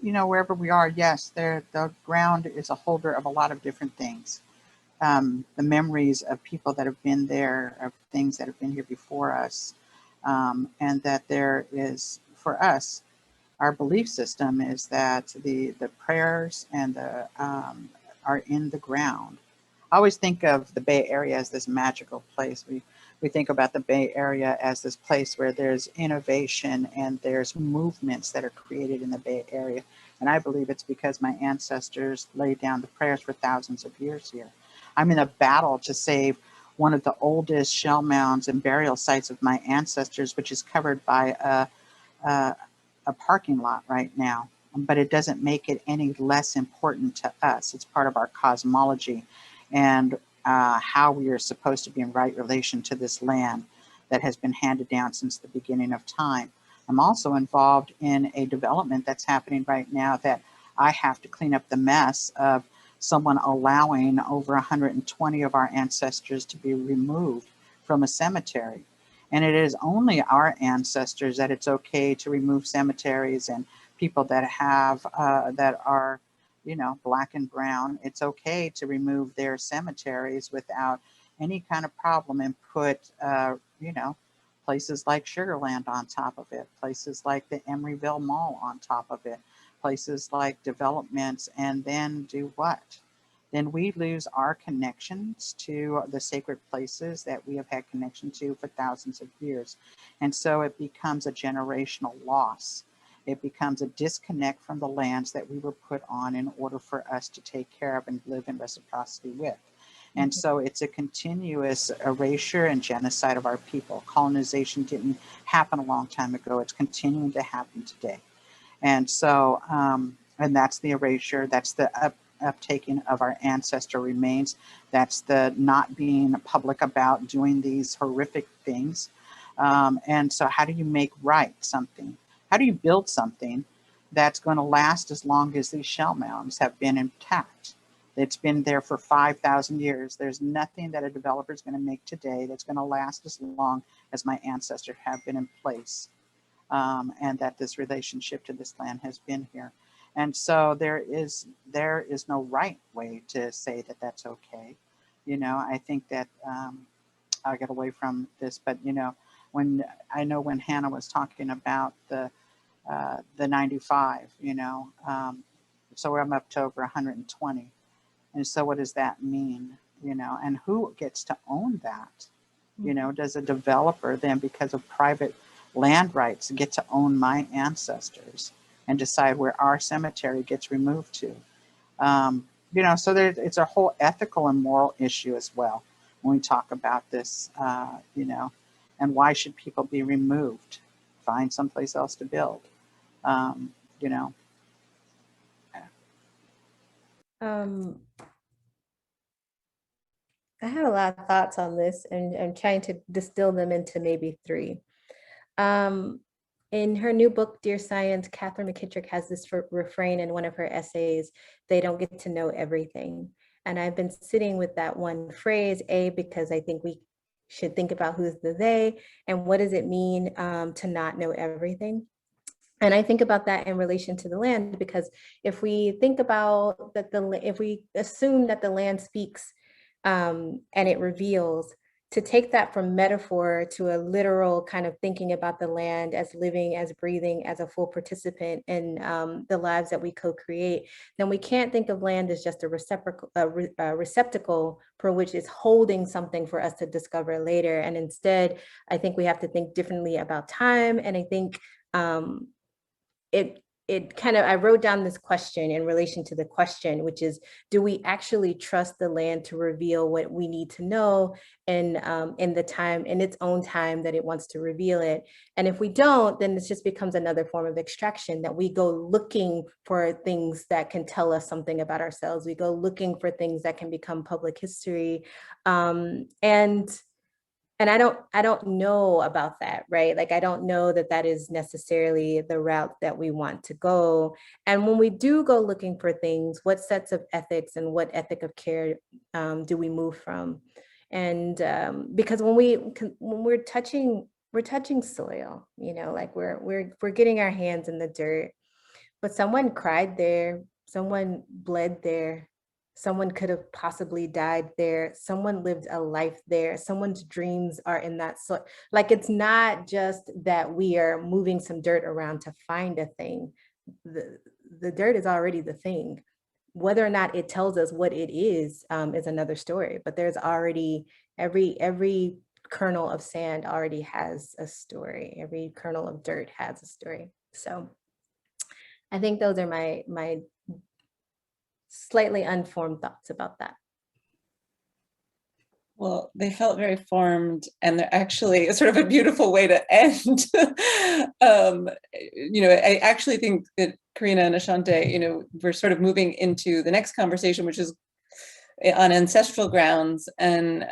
you know, wherever we are, yes, the ground is a holder of a lot of different things. The memories of people that have been there, of things that have been here before us, and that there is, for us, our belief system is that the prayers and the are in the ground. I always think of the Bay Area as this magical place. We think about the Bay Area as this place where there's innovation and there's movements that are created in the Bay Area. And I believe it's because my ancestors laid down the prayers for thousands of years here. I'm in a battle to save one of the oldest shell mounds and burial sites of my ancestors, which is covered by a parking lot right now. But it doesn't make it any less important to us. It's part of our cosmology and how we are supposed to be in right relation to this land that has been handed down since the beginning of time. I'm also involved in a development that's happening right now that I have to clean up the mess of someone allowing over 120 of our ancestors to be removed from a cemetery. And it is only our ancestors that it's okay to remove cemeteries, and people that have, that are, you know, black and brown, it's okay to remove their cemeteries without any kind of problem and put, you know, places like Sugarland on top of it, places like the Emeryville Mall on top of it, places like developments, and then do what? Then we lose our connections to the sacred places that we have had connection to for thousands of years. And so it becomes a generational loss. It becomes a disconnect from the lands that we were put on in order for us to take care of and live in reciprocity with. And so it's a continuous erasure and genocide of our people. Colonization didn't happen a long time ago. It's continuing to happen today. And so, and that's the erasure, that's the uptaking of our ancestral remains. That's the not being public about doing these horrific things. And so how do you make right something? How do you build something that's going to last as long as these shell mounds have been intact? It's been there for 5,000 years. There's nothing that a developer is going to make today that's going to last as long as my ancestors have been in place. And that this relationship to this land has been here. And so there is no right way to say that that's okay. You know, I think that I'll get away from this, but you know, when Hannah was talking about the 95, you know, so I'm up to over 120. And so what does that mean? You know, and who gets to own that? You know, does a developer then, because of private land rights, get to own my ancestors and decide where our cemetery gets removed to? You know, so it's a whole ethical and moral issue as well when we talk about this, you know, and why should people be removed? Find someplace else to build, you know. I have a lot of thoughts on this, and I'm trying to distill them into maybe 3. In her new book, Dear Science, Catherine McKittrick has this refrain in one of her essays: they don't get to know everything. And I've been sitting with that one phrase, because I think we should think about who's the they, and what does it mean to not know everything. And I think about that in relation to the land, because if we think about that, if we assume that the land speaks and it reveals, to take that from metaphor to a literal kind of thinking about the land as living, as breathing, as a full participant in the lives that we co-create, then we can't think of land as just a receptacle for which is holding something for us to discover later. And instead, I think we have to think differently about time. And I think I wrote down this question in relation to the question, which is, do we actually trust the land to reveal what we need to know in the time, in its own time that it wants to reveal it? And if we don't, then this just becomes another form of extraction, that we go looking for things that can tell us something about ourselves. We go looking for things that can become public history. And I don't know about that, right? Like, I don't know that that is necessarily the route that we want to go. And when we do go looking for things, what sets of ethics and what ethic of care do we move from? And because when we're touching soil, you know, like we're getting our hands in the dirt, but someone cried there, someone bled there. Someone could have possibly died there. Someone lived a life there. Someone's dreams are in that. So, like, it's not just that we are moving some dirt around to find a thing. The dirt is already the thing. Whether or not it tells us what it is another story. But there's already, every kernel of sand already has a story. Every kernel of dirt has a story. So I think those are my slightly unformed thoughts about that. Well, they felt very formed, and they're actually sort of a beautiful way to end. You know, I actually think that CORRINA and ASHANTÉ, you know, we're sort of moving into the next conversation, which is on ancestral grounds, and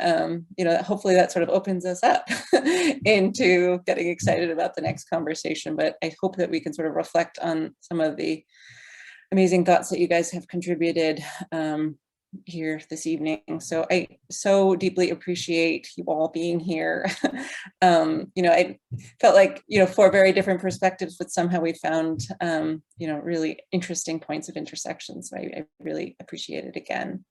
you know, hopefully that sort of opens us up into getting excited about the next conversation. But I hope that we can sort of reflect on some of the amazing thoughts that you guys have contributed here this evening. So I so deeply appreciate you all being here. You know, I felt like, you know, 4 very different perspectives, but somehow we found, you know, really interesting points of intersection. So I really appreciate it again.